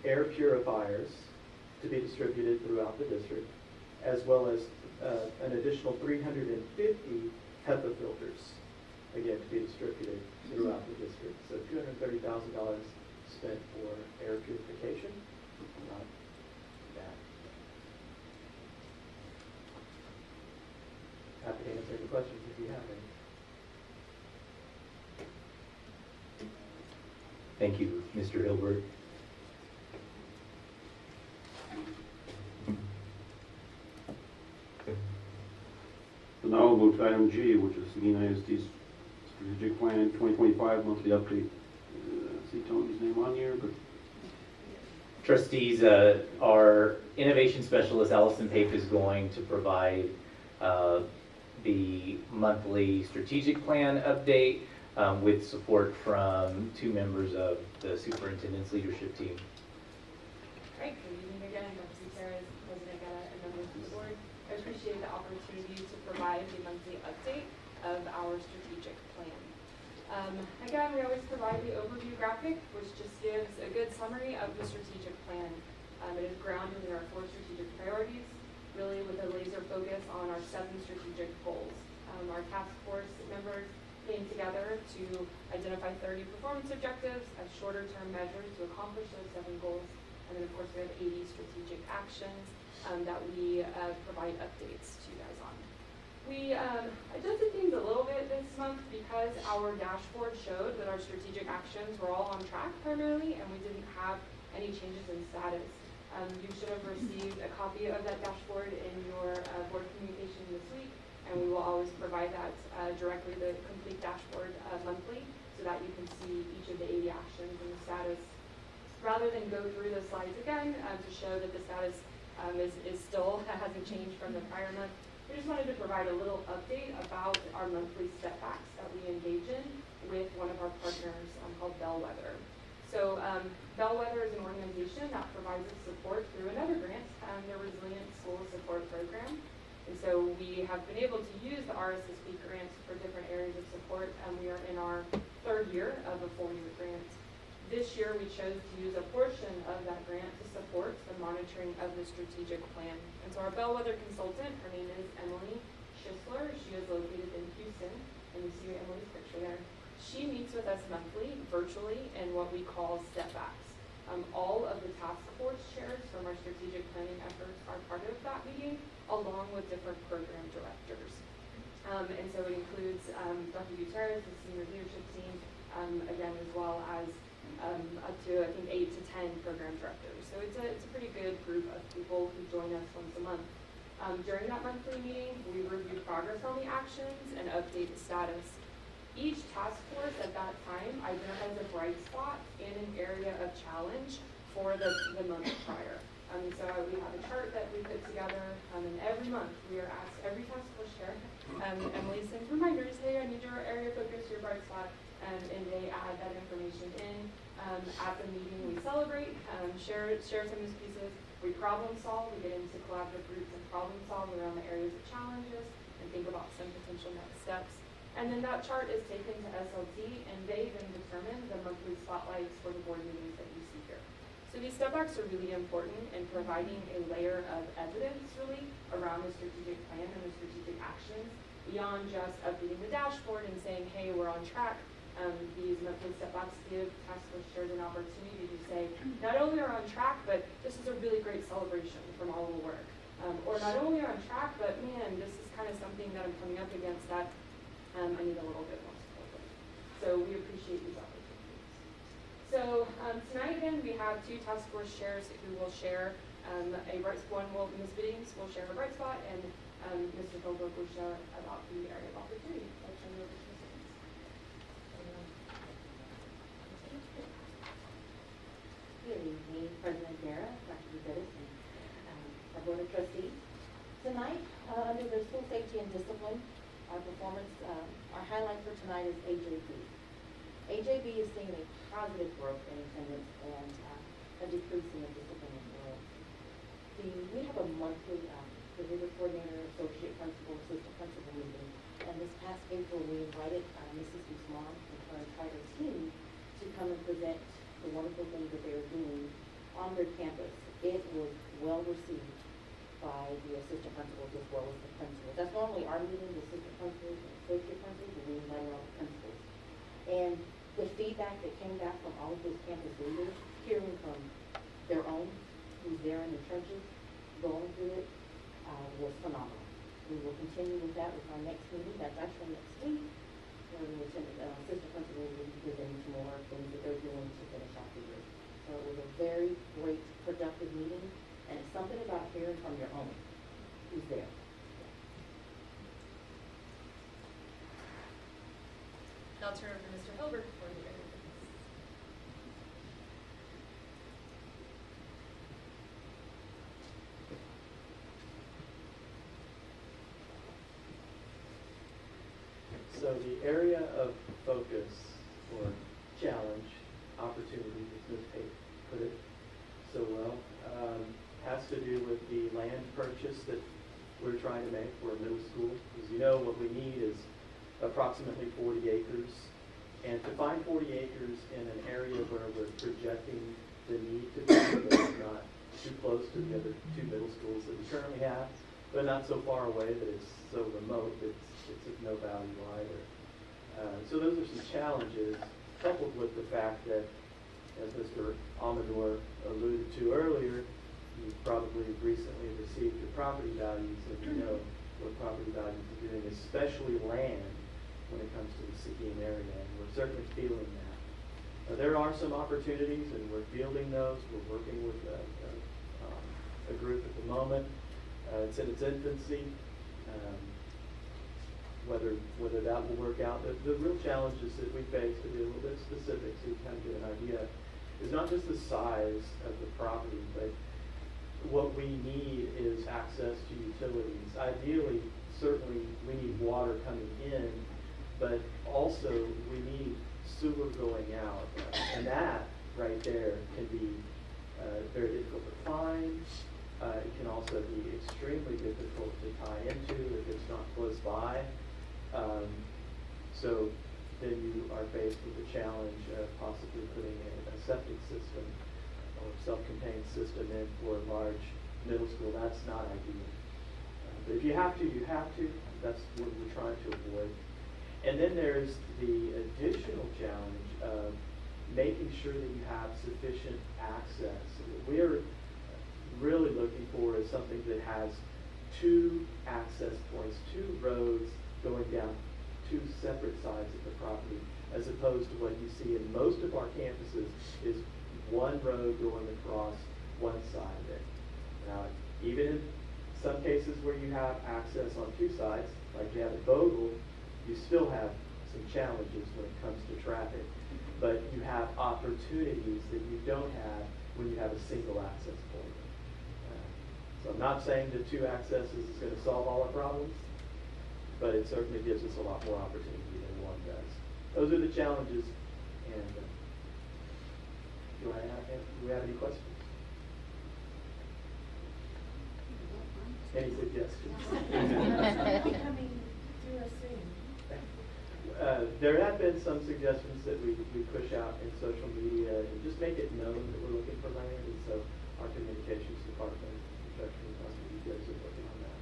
air purifiers to be distributed throughout the district, as well as an additional 350 HEPA filters, again, to be distributed throughout the district. So $230,000 spent for air purification. Not bad. Happy to answer any questions if you have any. Thank you, Mr. Hilbert. So now we'll move to item G, which is Seguin ISD's Strategic Plan 2025 monthly update. I see Tony's name on here, but Trustees, our innovation specialist, Allison Pape, is going to provide the monthly strategic plan update with support from two members of the superintendent's leadership team. Great, good evening again. Dr. Gutierrez, President Guerra, and members of the board. I appreciate the opportunity to provide the monthly update of our strategic plan. Again, we always provide the overview graphic, which just gives a good summary of the strategic plan. It is grounded in our 4 strategic priorities, really with a laser focus on our 7 strategic goals. Our task force members came together to identify 30 performance objectives as shorter-term measures to accomplish those 7 goals. And then, of course, we have 80 strategic actions that we provide updates to you guys on. We adjusted things a little bit this month because our dashboard showed that our strategic actions were all on track primarily, and we didn't have any changes in status. You should have received a copy of that dashboard in your board communication this week, and we will always provide that directly, the complete dashboard monthly, so that you can see each of the 80 actions and the status. Rather than go through the slides again to show that the status is still hasn't changed from the prior month, we just wanted to provide a little update about our monthly step backs that we engage in with one of our partners called Bellwether. So Bellwether is an organization that provides us support through another grant, the Resilient School Support Program. And so we have been able to use the RSSP grant for different areas of support, and we are in our 3rd year of a 4-year grant. This year we chose to use a portion of that grant to support the monitoring of the strategic plan. And so our Bellwether consultant, her name is Emily Schisler. She is located in Houston, and you see Emily's picture there. She meets with us monthly, virtually, in what we call step backs. All of the task force chairs from our strategic planning efforts are part of that meeting, along with different program directors. And so it includes Dr. Gutierrez, the senior leadership team, again, as well as up to, I think, 8 to 10 program directors. So it's a pretty good group of people who join us once a month. During that monthly meeting, we review progress on the actions and update the status. Each task force at that time identifies a bright spot in an area of challenge for the month prior. So we have a chart that we put together, and every month we are asked, every task force chair, Emily sends reminders, hey, I need your area of focus, your bright spot, and they add that information in. At the meeting we celebrate, share some of these pieces, we problem solve, we get into collaborative groups and problem solve around the areas of challenges, and think about some potential next steps. And then that chart is taken to SLT, and they then determine the monthly spotlights for the board meetings that you see here. So these step backs are really important in providing a layer of evidence, really, around the strategic plan and the strategic actions, beyond just updating the dashboard and saying, hey, we're on track. These monthly step backs give task force chairs an opportunity to say, not only are on track, but this is a really great celebration from all the work. Or not only are on track, but man, this is kind of something that I'm coming up against that I need a little bit more support with. So we appreciate these opportunities. So tonight again, we have 2 task force chairs who will share Ms. Biddings will share her bright spot, and Mr. Goldberg will share about the area of opportunity. I'll turn it over to Ms. Biddings. Good evening, President Guerra, Dr. Gutierrez, and our Board of Trustees. Tonight, under the school safety and discipline, our performance, our highlight for tonight is AJB. AJB is seeing a positive growth in attendance and a decrease in the discipline as well. We have a monthly behavior coordinator, associate principal, assistant principal meeting, and this past April we invited Mrs. Guzman and her entire team to come and present the wonderful things that they are doing on their campus. It was well received by the assistant principals as well as the principals. That's normally our meeting, the assistant principals and associate principals, and we invite all the principals. And the feedback that came back from all of those campus leaders, hearing from their own, who's there in the trenches, going through it, was phenomenal. We will continue with that with our next meeting. That's actually next week, where the assistant principals will be presenting some more things that they're doing to finish out the year. So it was a very great, productive meeting. And it's something about hearing from your own who's there. I'll turn over to Mr. Hilbert for the area of So the area of focus or challenge, opportunity, as Ms. Tate put it so well, has to do with the land purchase that we're trying to make for a middle school. As you know, what we need is approximately 40 acres. And to find 40 acres in an area where we're projecting the need to be, but it's not too close to the other 2 middle schools that we currently have, but not so far away that it's so remote that it's of no value either. So those are some challenges, coupled with the fact that, as Mr. Amador alluded to earlier, you probably recently received your property values, and you know what property values are doing, especially land when it comes to the Seguin area, and we're certainly feeling that. There are some opportunities, and we're fielding those. We're working with a group at the moment. It's in its infancy. Whether that will work out. The real challenges that we face, to be a little bit specific so you kind of get an idea, is not just the size of the property, but what we need is access to utilities. Ideally, certainly we need water coming in, but also we need sewer going out. And that right there can be very difficult to find. It can also be extremely difficult to tie into if it's not close by. So then you are faced with the challenge of possibly putting a septic system or self-contained system in for a large middle school. That's not ideal. But if you have to, you have to. That's what we're trying to avoid. And then there's the additional challenge of making sure that you have sufficient access. What we're really looking for is something that has two access points, two roads going down two separate sides of the property, as opposed to what you see in most of our campuses is one road going across one side of it. Now, even in some cases where you have access on two sides, like you have at Bogle, you still have some challenges when it comes to traffic. But you have opportunities that you don't have when you have a single access point. So I'm not saying that two accesses is going to solve all our problems, but it certainly gives us a lot more opportunity than one does. Those are the challenges. And do we have any questions? Any suggestions? There have been some suggestions that we push out in social media and just make it known that we're looking for land, and so our communications department, construction department, you guys are working on that.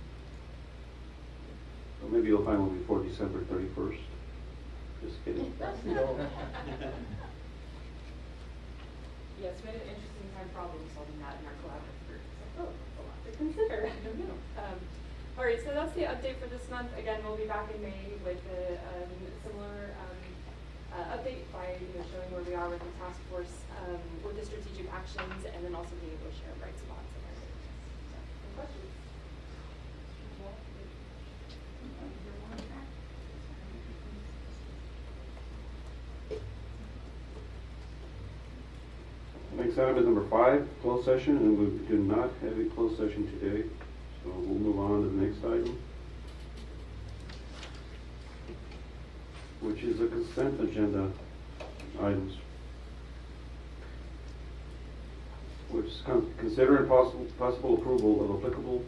Well, maybe you'll find one before December 31st. Just kidding. That's the goal. Yes, we had an interesting time problem solving that in our collaborative group. So, a lot to consider. I don't know. All right, so that's the update for this month. Again, we'll be back in May with a similar update by showing where we are with the task force, with the strategic actions, and then also being able to share bright spots in our business. So, any questions? Next item is number 5, closed session, and we do not have a closed session today, so we'll move on to the next item, which is a consent agenda items, which is consider and possible approval of applicable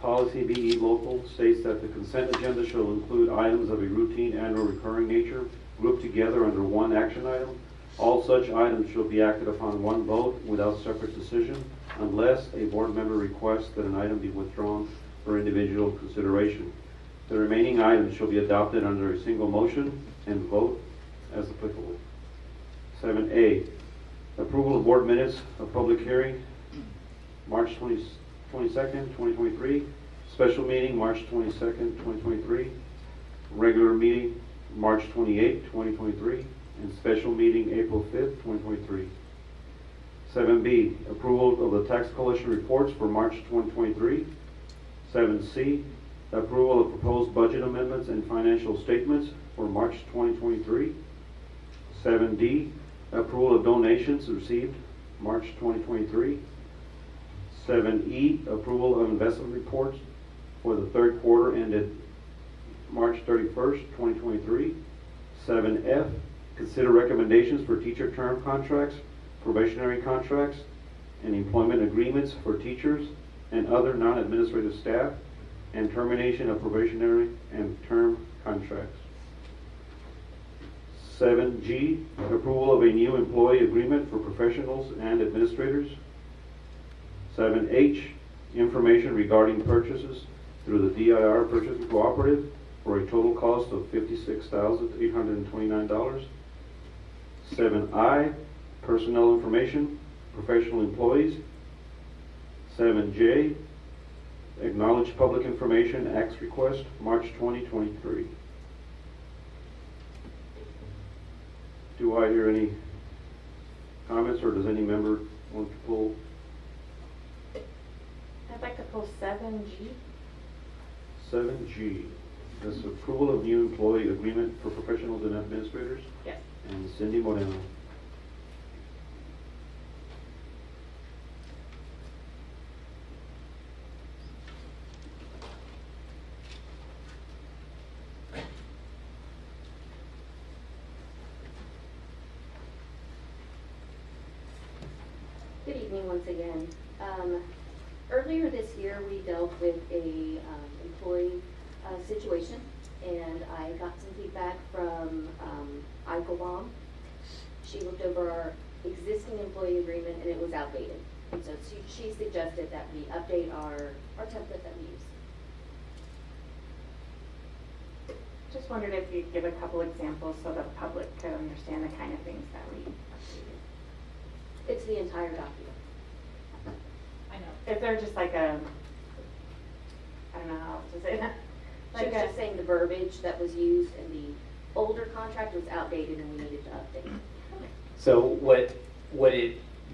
policy. BE local states that the consent agenda shall include items of a routine and or recurring nature grouped together under one action item. All such items shall be acted upon one vote without separate decision unless a board member requests that an item be withdrawn for individual consideration. The remaining items shall be adopted under a single motion and vote as applicable. 7A, approval of board minutes of public hearing, March 22nd, 2023, special meeting, March 22nd, 2023, regular meeting, March 28th, 2023, and special meeting April 5th, 2023. 7B, approval of the tax collection reports for March 2023. 7C, approval of proposed budget amendments and financial statements for March 2023. 7D, approval of donations received March 2023. 7E, approval of investment reports for the third quarter ended March 31st, 2023. 7F, consider recommendations for teacher term contracts, probationary contracts, and employment agreements for teachers and other non-administrative staff, and termination of probationary and term contracts. 7G, approval of a new employee agreement for professionals and administrators. 7H, information regarding purchases through the DIR Purchasing Cooperative for a total cost of $56,829. 7I, personnel information, professional employees. 7J, Acknowledge Public Information Acts request, March 2023. Do I hear any comments, or does any member want to pull? I'd like to pull 7G. 7G, this approval of new employee agreement for professionals and administrators. Yes. And Cindy Moreno. Good evening once again. Earlier this year, we dealt with a employee situation, and I got some feedback from Eichelbaum. She looked over our existing employee agreement, and it was outdated. And so she suggested that we update our template that we use. Just wondered if you'd give a couple examples so the public could understand the kind of things that we updated. It's the entire document. I know. If they're just like a, I don't know how else to say that. She was just saying the verbiage that was used in the older contract was outdated and we needed to update. So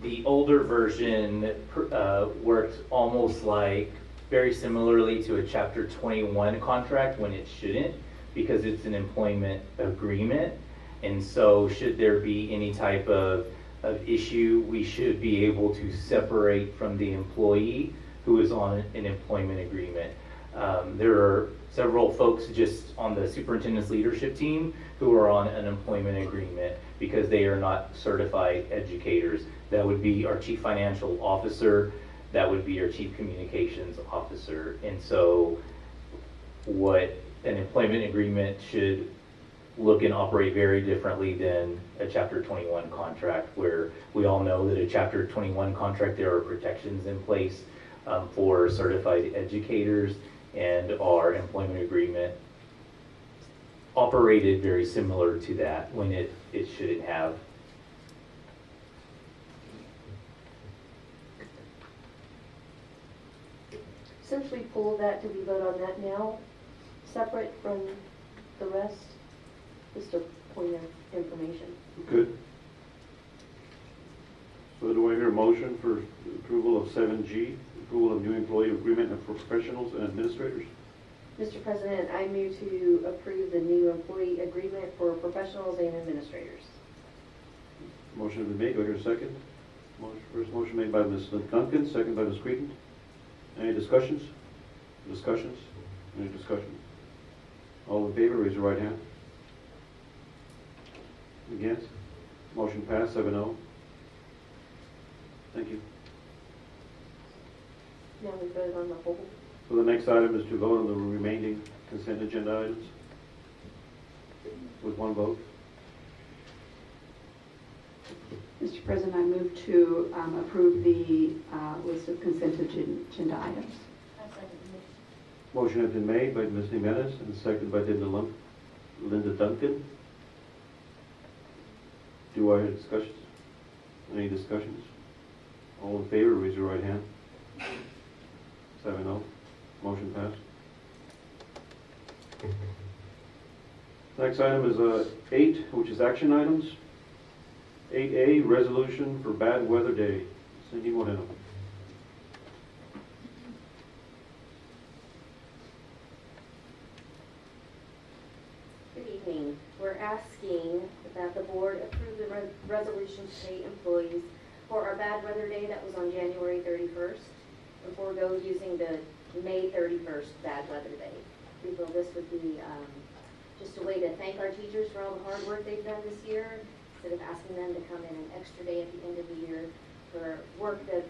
the older version worked almost like very similarly to a Chapter 21 contract when it shouldn't, because it's an employment agreement. And so should there be any type of issue, we should be able to separate from the employee who is on an employment agreement. There are several folks just on the superintendent's leadership team who are on an employment agreement because they are not certified educators. That would be our chief financial officer, that would be our chief communications officer. And so what an employment agreement should look and operate very differently than a Chapter 21 contract, where we all know that a Chapter 21 contract, there are protections in place for certified educators, and our employment agreement operated very similar to that when it shouldn't have. Since we pulled that, do we vote on that now, separate from the rest? Just a point of information. Good. So do I hear a motion for approval of 7G, approval of new employee agreement for professionals and administrators? Mr. President, I move to approve the new employee agreement for professionals and administrators. Motion has been made. Do I hear a second? First motion made by Ms. Duncan, second by Ms. Creighton. Any discussions? Discussions? Any discussions? All in favor, raise your right hand. Against? Motion passed, 7-0. Thank you. Now we vote on the whole. So the next item is to vote on the remaining consent agenda items with one vote. Mr. President, I move to approve the list of consent agenda items. Motion has been made by Ms. Jimenez and seconded by Linda Duncan. Do I hear discussions? Any discussions? All in favor, raise your right hand. 7-0. Motion passed. Next item is 8, which is action items. 8A, resolution for bad weather day. Cindy Moreno. Good evening. We're asking that the board approve the resolution to pay employees for our bad weather day that was on January 31st and forego using the May 31st bad weather day. We feel this would be just a way to thank our teachers for all the hard work they've done this year, instead of asking them to come in an extra day at the end of the year for work that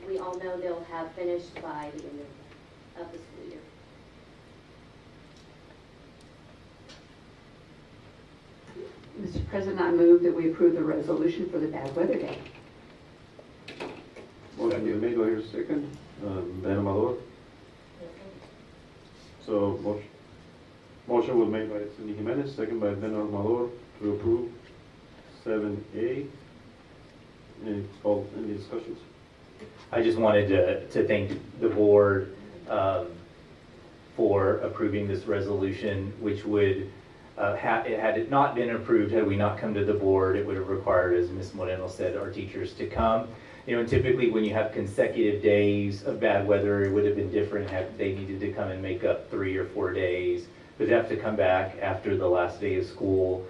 we all know they'll have finished by the end of the school year. Mr. President, I move that we approve the resolution for the bad weather day. Motion you made. Do I hear a second? Ben Amador. So motion was made by Cindy Jimenez, second by Ben Amador to approve 7A. Any discussions? I just wanted to thank the board for approving this resolution, which would, had it not been approved, had we not come to the board, it would have required, as Ms. Moreno said, our teachers to come. You know, and typically when you have consecutive days of bad weather, it would have been different had they needed to come and make up 3 or 4 days. But to have to come back after the last day of school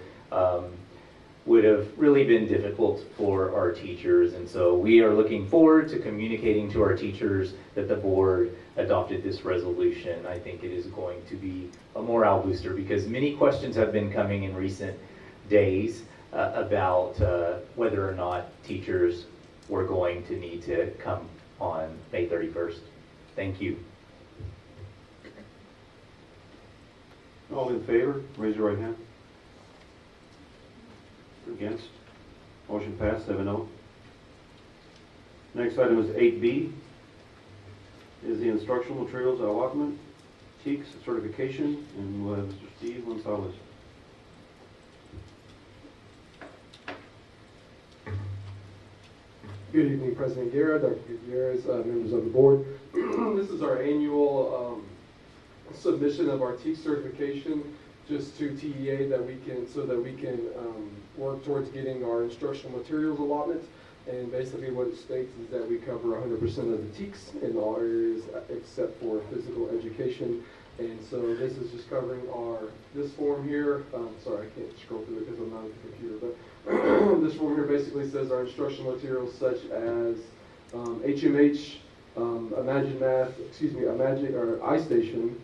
would have really been difficult for our teachers. And so we are looking forward to communicating to our teachers that the board adopted this resolution. I think it is going to be a morale booster because many questions have been coming in recent days about whether or not teachers were going to need to come on May 31st. Thank you. All in favor, raise your right hand. Against? Motion passed, 7-0. Next item is 8B, is the instructional materials allotment, TEKS certification, and we'll have Mr. Steve Gonzalez. Good evening, President Guerra, Dr. Gutierrez, members of the board. This is our annual submission of our TEKS certification just to TEA so that we can work towards getting our instructional materials allotment. And basically what it states is that we cover 100% of the TEKS in all areas except for physical education. And so this is just covering this form here. Sorry, I can't scroll through it because I'm not at the computer, but this form here basically says our instructional materials such as HMH, Imagine Math, iStation,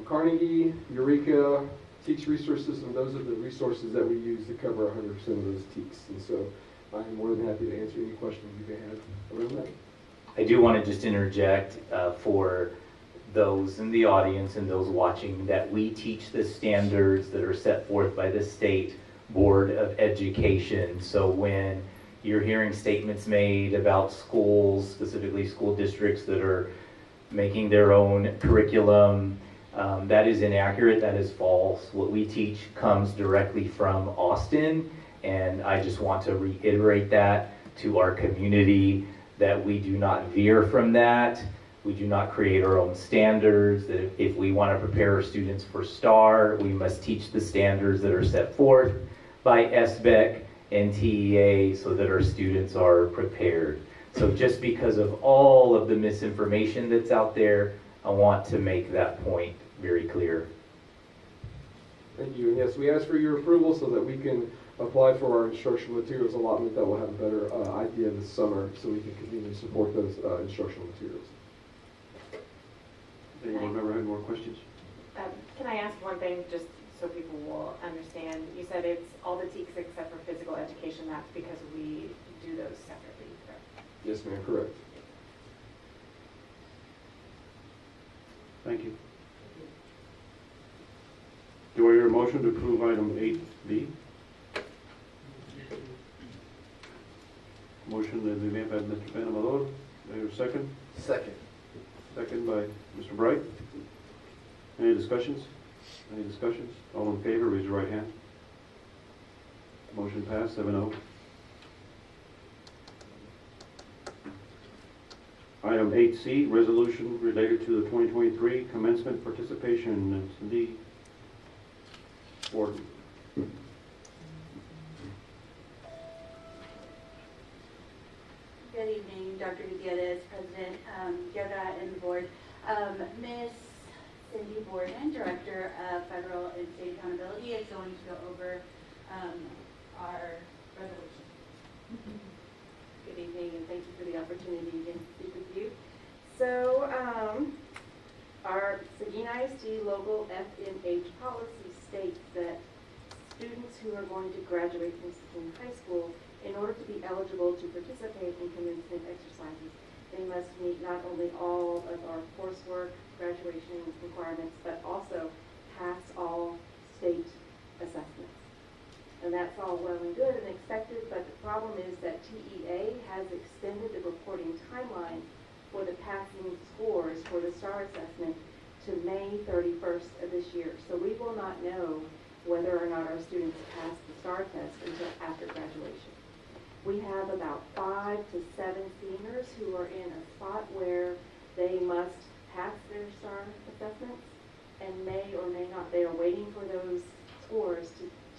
Carnegie, Eureka, TEKS resources, and those are the resources that we use to cover 100% of those TEKS. And so I'm more than happy to answer any questions you may have around that. I do want to just interject for those in the audience and those watching that we teach the standards that are set forth by the State Board of Education. So when you're hearing statements made about schools, specifically school districts that are making their own curriculum, that is inaccurate, that is false. What we teach comes directly from Austin, and I just want to reiterate that to our community, that we do not veer from that. We do not create our own standards, that if we want to prepare our students for STAR, we must teach the standards that are set forth by SBEC and TEA so that our students are prepared. So just because of all of the misinformation that's out there, I want to make that point very clear. Thank you. And yes, we ask for your approval so that we can apply for our instructional materials allotment that will have a better idea this summer so we can continue to support those instructional materials. Anyone ever had more questions? Can I ask one thing just so people will understand? You said it's all the TEKS except for physical education. That's because we do those separately, correct? Yes, ma'am, correct. Thank you. Do I hear a motion to approve item 8B? Motion that we made by Mr. Benamador. Do I hear a second? Second. Second by Mr. Bright. Any discussions? Any discussions? All in favor, raise your right hand. Motion passed, 7-0. Item 8C, resolution related to the 2023 commencement participation. It's the board. Good evening, Dr. Gutierrez, President Guerra, and the board. Ms. Cindy Borden, Director of Federal and State Accountability, is going to go over our resolution. Good evening, and thank you for the opportunity to speak with you. So, our Seguin ISD local FNH policy states that students who are going to graduate from Seguin High School, in order to be eligible to participate in commencement exercises, they must meet not only all of our coursework, graduation requirements, but also pass all state assessments. And that's all well and good and expected, but the problem is that TEA has extended the reporting timeline for the passing scores for the STAR assessment to May 31st of this year. So we will not know whether or not our students pass the STAR test until after graduation. We have about 5 to 7 seniors who are in a spot where they must passed their STAR assessments and may or may not, they are waiting for those scores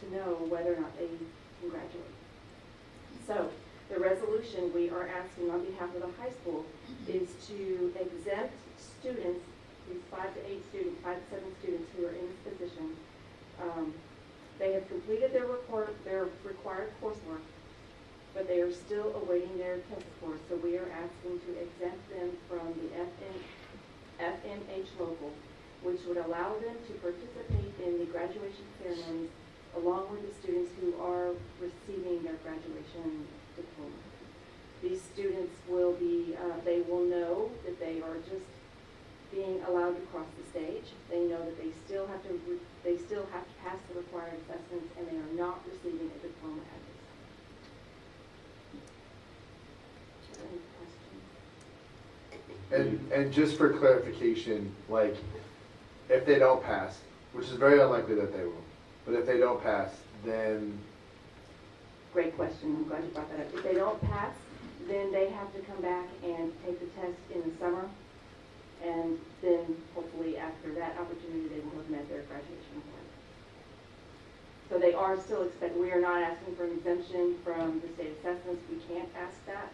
to know whether or not they can graduate. So the resolution we are asking on behalf of the high school is to exempt students, these 5 to 8 students, 5 to 7 students who are in this position. They have completed their required coursework, but they are still awaiting their test scores. So we are asking to exempt them from the FNH local, which would allow them to participate in the graduation ceremonies along with the students who are receiving their graduation diploma. These students will be, they will know that they are just being allowed to cross the stage. They know that they still have to pass the required assessments, and they are not receiving a diploma at this time. Any questions? And just for clarification, like, if they don't pass, which is very unlikely that they will, but if they don't pass, then... Great question. I'm glad you brought that up. If they don't pass, then they have to come back and take the test in the summer, and then hopefully after that opportunity they will have met their graduation requirement. So they are still expected. We are not asking for an exemption from the state assessments. We can't ask that.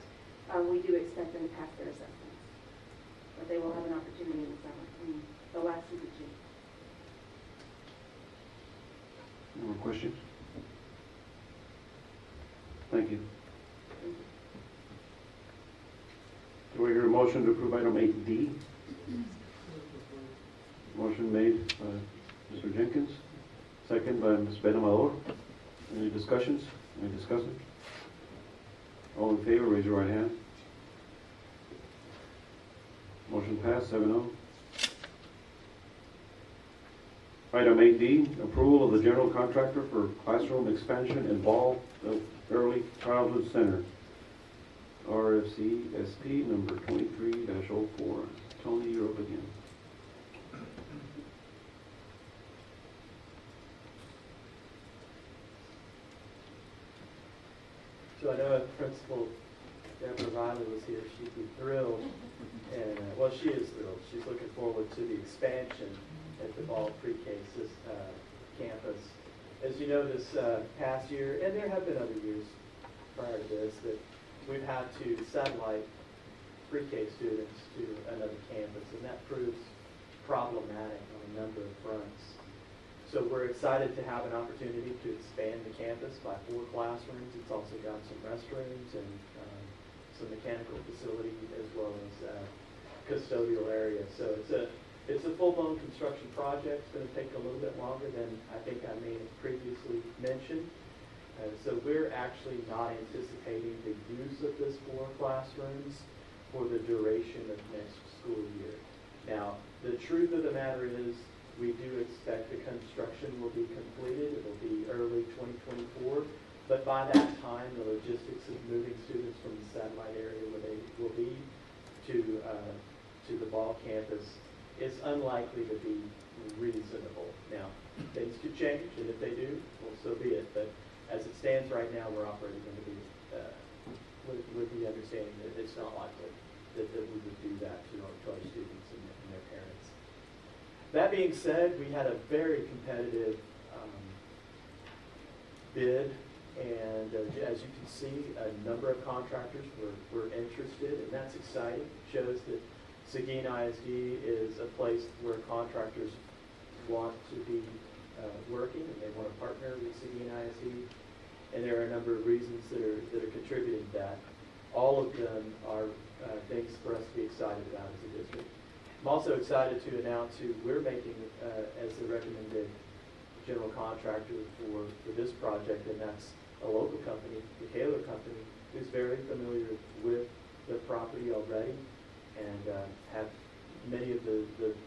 We do expect them to pass their assessments, but they will have an opportunity in the summer, in the last week of June. Any more questions? Thank you. Do we hear a motion to approve item 8D? Motion made by Mr. Jenkins, second by Ms. Benamador. Any discussions? Any discussion? All in favor, raise your right hand. Motion passed, 7-0. Item 8D, approval of the general contractor for classroom expansion and Ball Early Childhood Center. RFC SP number 23-04. Tony, you're up again. So I know if Principal Deborah Riley was here, she'd be thrilled. And, well, she is thrilled. She's looking forward to the expansion at the Ball Pre-K campus. As you know, this past year, and there have been other years prior to this, that we've had to satellite pre-K students to another campus, and that proves problematic on a number of fronts. So we're excited to have an opportunity to expand the campus by 4 classrooms. It's also got some restrooms and some mechanical facility as well as custodial area. So it's a full-blown construction project. It's going to take a little bit longer than I think I may have previously mentioned. So we're actually not anticipating the use of this 4 classrooms for the duration of next school year. Now, the truth of the matter is we do expect the construction will be completed. It will be early 2024. But by that time, the logistics of moving students from the satellite area where they will be to the Ball campus is unlikely to be reasonable. Now, things could change, and if they do, well, so be it. But as it stands right now, we're operating going to be with the understanding that it's not likely that we would do that to our students and their parents. That being said, we had a very competitive bid, and as you can see, a number of contractors were interested, and that's exciting. It shows that Seguin ISD is a place where contractors want to be working, and they want to partner with Seguin ISD. And there are a number of reasons that are contributing to that. All of them are things for us to be excited about as a district. I'm also excited to announce who we're making as the recommended general contractor for this project, and that's a local company, the Kaler Company, who's very familiar with the property already and have many of the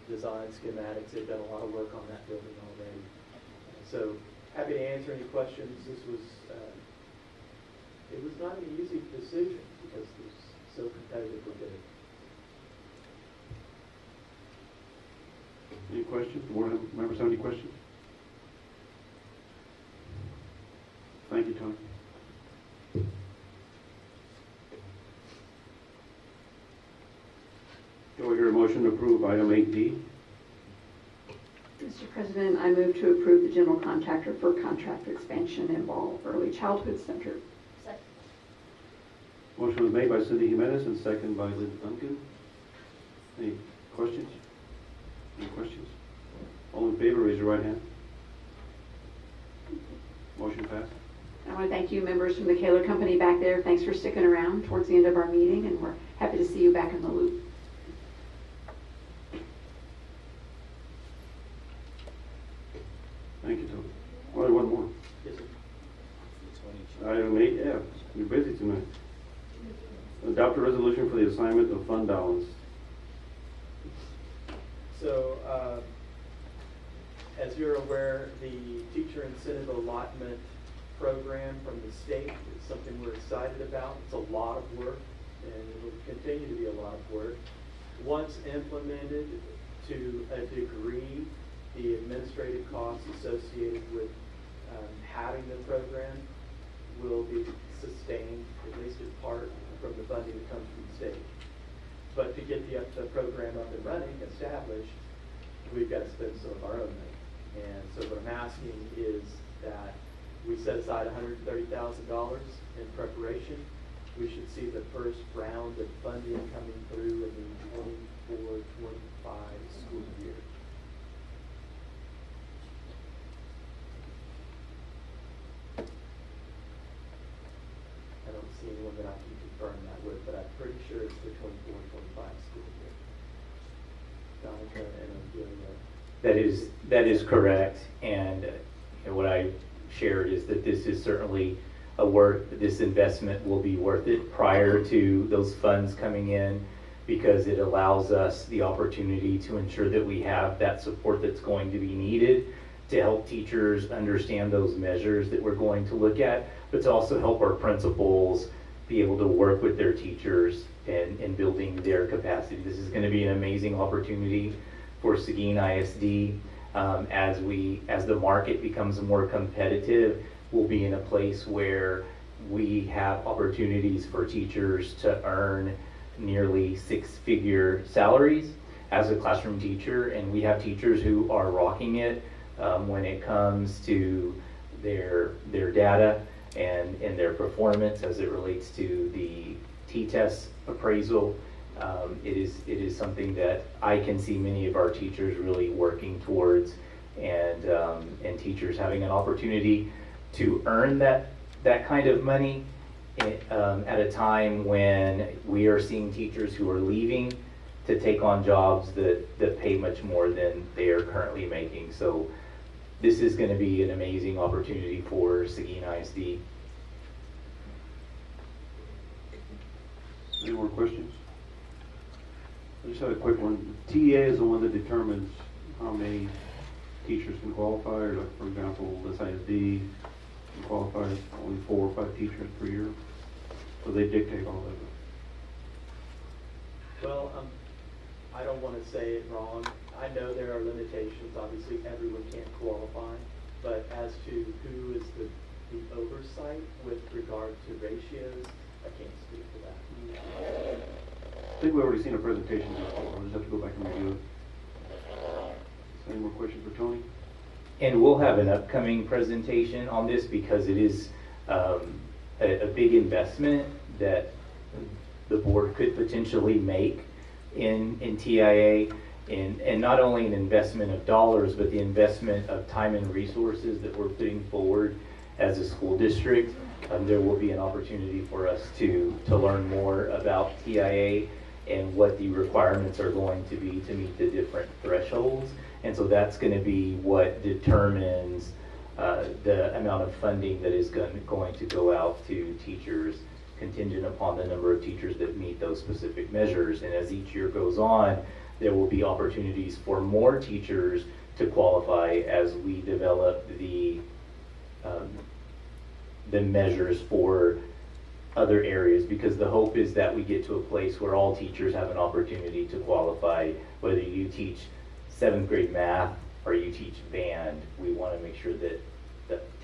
design schematics. They've done a lot of work on that building already. So happy to answer any questions. This was, it was not an easy decision because it was so competitively bid. Any questions? Board members have any questions? Thank you, Tony. Do we hear hear a motion to approve item 8D? Mr. President, I move to approve the general contractor for contract expansion in Ball Early Childhood Center. Second. Motion was made by Cindy Jimenez and second by Liz Duncan. Any questions? Any questions? All in favor, raise your right hand. Motion passed. I want to thank you, members from the Kaler Company back there. Thanks for sticking around towards the end of our meeting, and we're happy to see you back in the loop. Thank you, Tony. Oh, one more. Yes, sir. Item 8F, you're busy tonight. Adopt a resolution for the assignment of fund balance. So, as you're aware, the teacher incentive allotment program from the state is something we're excited about. It's a lot of work, and it will continue to be a lot of work. Once implemented to a degree, the administrative costs associated with having the program will be sustained, at least in part, from the funding that comes from the state. But to get the program up and running, established, we've got to spend some of our own money. And so what I'm asking is that we set aside $130,000 in preparation. We should see the first round of funding coming through in the 24-25 school year. I don't see anyone that I can confirm that with, but I'm pretty sure it's the 24-25 school year. Donica and Amelia. That is correct, and what I shared is that this is certainly this investment will be worth it prior to those funds coming in, because it allows us the opportunity to ensure that we have that support that's going to be needed to help teachers understand those measures that we're going to look at, but to also help our principals be able to work with their teachers and building their capacity. This is going to be an amazing opportunity for Seguin ISD. As the market becomes more competitive, we'll be in a place where we have opportunities for teachers to earn nearly six-figure salaries as a classroom teacher, and we have teachers who are rocking it when it comes to their data and their performance as it relates to the T-test appraisal. It is something that I can see many of our teachers really working towards, and teachers having an opportunity to earn that kind of money at a time when we are seeing teachers who are leaving to take on jobs that pay much more than they are currently making. So this is going to be an amazing opportunity for Seguin ISD. Any more questions? I just have a quick one. TEA is the one that determines how many teachers can qualify, or like, for example, this ISD can qualify only 4 or 5 teachers per year. So they dictate all of it. Well, I don't want to say it wrong. I know there are limitations. Obviously, everyone can't qualify. But as to who is the oversight with regard to ratios, I can't speak to that. I think we've already seen a presentation before. I'll just have to go back and review it. Any more questions for Tony? And we'll have an upcoming presentation on this because it is a big investment that the board could potentially make in TIA, and not only an investment of dollars, but the investment of time and resources that we're putting forward as a school district. There will be an opportunity for us to learn more about TIA and what the requirements are going to be to meet the different thresholds. And so that's going to be what determines the amount of funding that is going to go out to teachers, contingent upon the number of teachers that meet those specific measures. And as each year goes on, there will be opportunities for more teachers to qualify as we develop the measures for other areas, because the hope is that we get to a place where all teachers have an opportunity to qualify, whether you teach 7th grade math or you teach band. We want to make sure that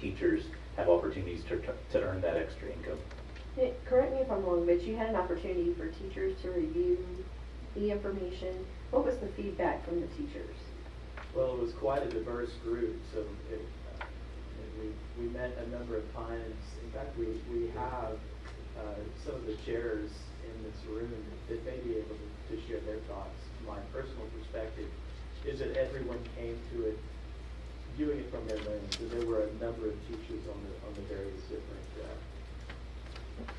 teachers have opportunities to earn that extra income. Correct me if I'm wrong, but you had an opportunity for teachers to review the information? What was the feedback from the teachers? Well, it was quite a diverse group, so we met a number of times. In fact, we have some of the chairs in this room that may be able to share their thoughts. My personal perspective is that everyone came to it viewing it from their lens. So there were a number of teachers on the various different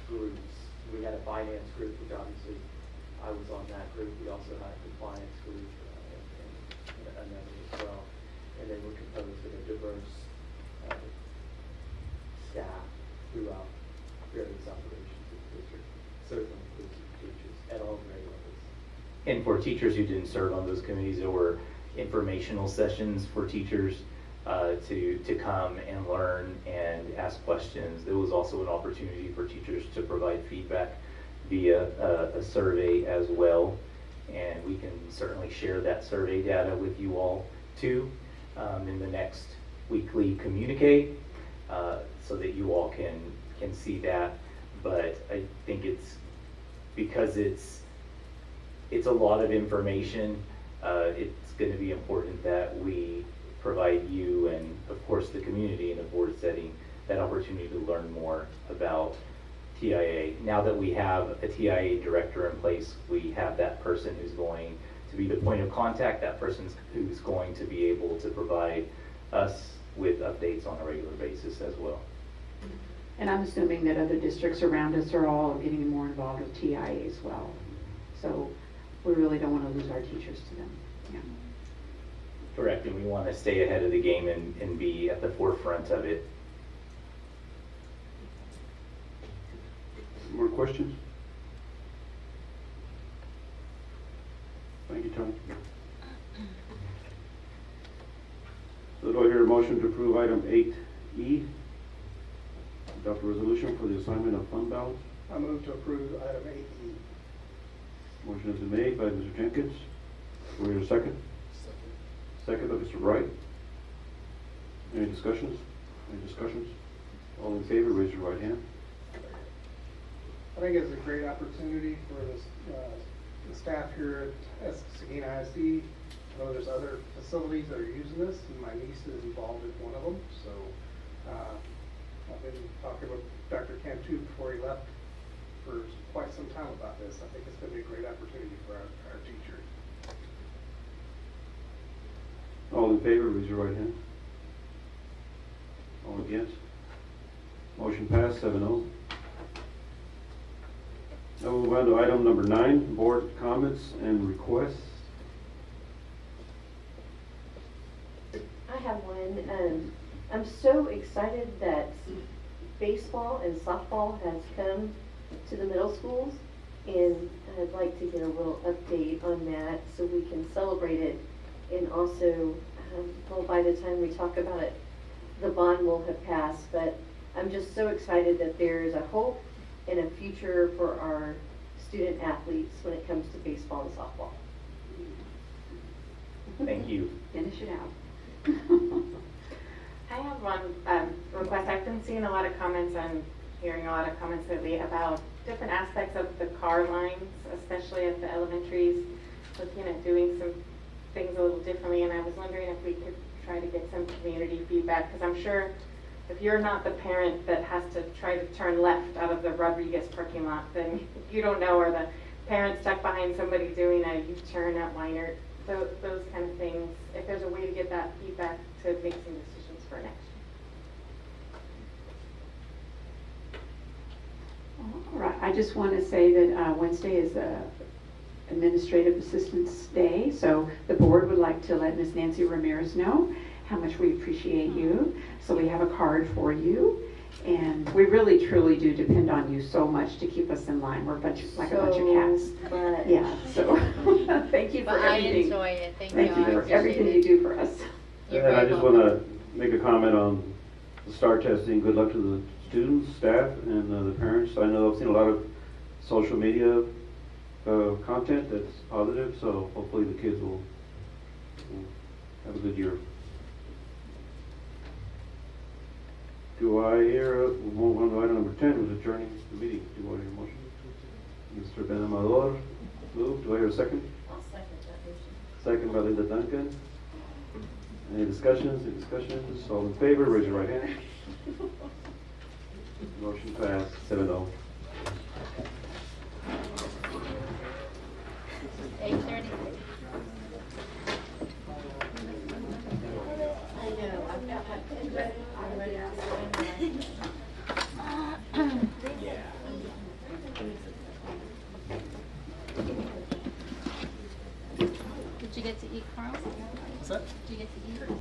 groups. We had a finance group, which obviously I was on that group. We also had a compliance group and another as well. And they were composed of a diverse staff throughout various operations of the district, certainly inclusive of teachers at all grade levels. And for teachers who didn't serve on those committees, there were informational sessions for teachers to come and learn and ask questions. There was also an opportunity for teachers to provide feedback via a survey as well. And we can certainly share that survey data with you all too in the next weekly communique so that you all can see that. But I think it's because it's a lot of information. It's going to be important that we provide you and, of course, the community in a board setting that opportunity to learn more about TIA. Now that we have a TIA director in place, we have that person who's going to be the point of contact, that person who's going to be able to provide us with updates on a regular basis as well. And I'm assuming that other districts around us are all getting more involved with TIA as well. So we really don't want to lose our teachers to them. Yeah. Correct, and we want to stay ahead of the game and be at the forefront of it. More questions? Thank you, Tony. So do I hear a motion to approve item 8E, adopt a resolution for the assignment of fund balance? I move to approve item 8E. Motion has been made by Mr. Jenkins. Do we hear a second? Second by Mr. Wright. Any discussions? Any discussions? All in favor, raise your right hand. I think it's a great opportunity for the staff here at Seguin ISD. I know there's other facilities that are using this, and my niece is involved in one of them. So I've been talking with Dr. Cantu before he left for quite some time about this. I think it's going to be a great opportunity for our teachers. All in favor, raise your right hand. All against? Motion passed, 7-0. Now we'll move on to item number 9, board comments and requests. I have one. I'm so excited that baseball and softball has come to the middle schools, and I'd like to get a little update on that so we can celebrate it. And also, well, by the time we talk about it, the bond will have passed, but I'm just so excited that there's a hope and a future for our student athletes when it comes to baseball and softball. Thank you. Finish it out. I have one request. I've been seeing a lot of comments and hearing a lot of comments lately about different aspects of the car lines, especially at the elementaries, looking at doing some things a little differently, and I was wondering if we could try to get some community feedback, because I'm sure if you're not the parent that has to try to turn left out of the Rodriguez parking lot, then you don't know, or the parent stuck behind somebody doing a U-turn at Weiner, those kind of things, if there's a way to get that feedback to make some decisions for next year. All right, I just want to say that Wednesday is Administrative Assistance Day, so the board would like to let Ms. Nancy Ramirez know how much we appreciate you. So we have a card for you, and we really truly do depend on you so much to keep us in line. We're a bunch of cats. Much. Yeah, so thank you for But I everything. enjoy it. Thank Thank you you. for everything you do for us. You're And I very just welcome. want to make a comment on the STAR testing. Good luck to the students, staff, and the parents. I know I've seen a lot of social media content that's positive, so hopefully the kids will have a good year. Do I hear, we'll move on to item number 10, was adjourning the meeting. Do I hear a motion? Mr. Ben Amador, Moved. Do I hear a second? I'll second that motion. Second by Linda Duncan. Any discussions? Any discussions? All in favor, raise your right hand. Motion passed, 7-0. 8:30. I know, I've got my pen ready, I'm ready to go. Did you get to eat, Carl? What's that? Did you get to eat?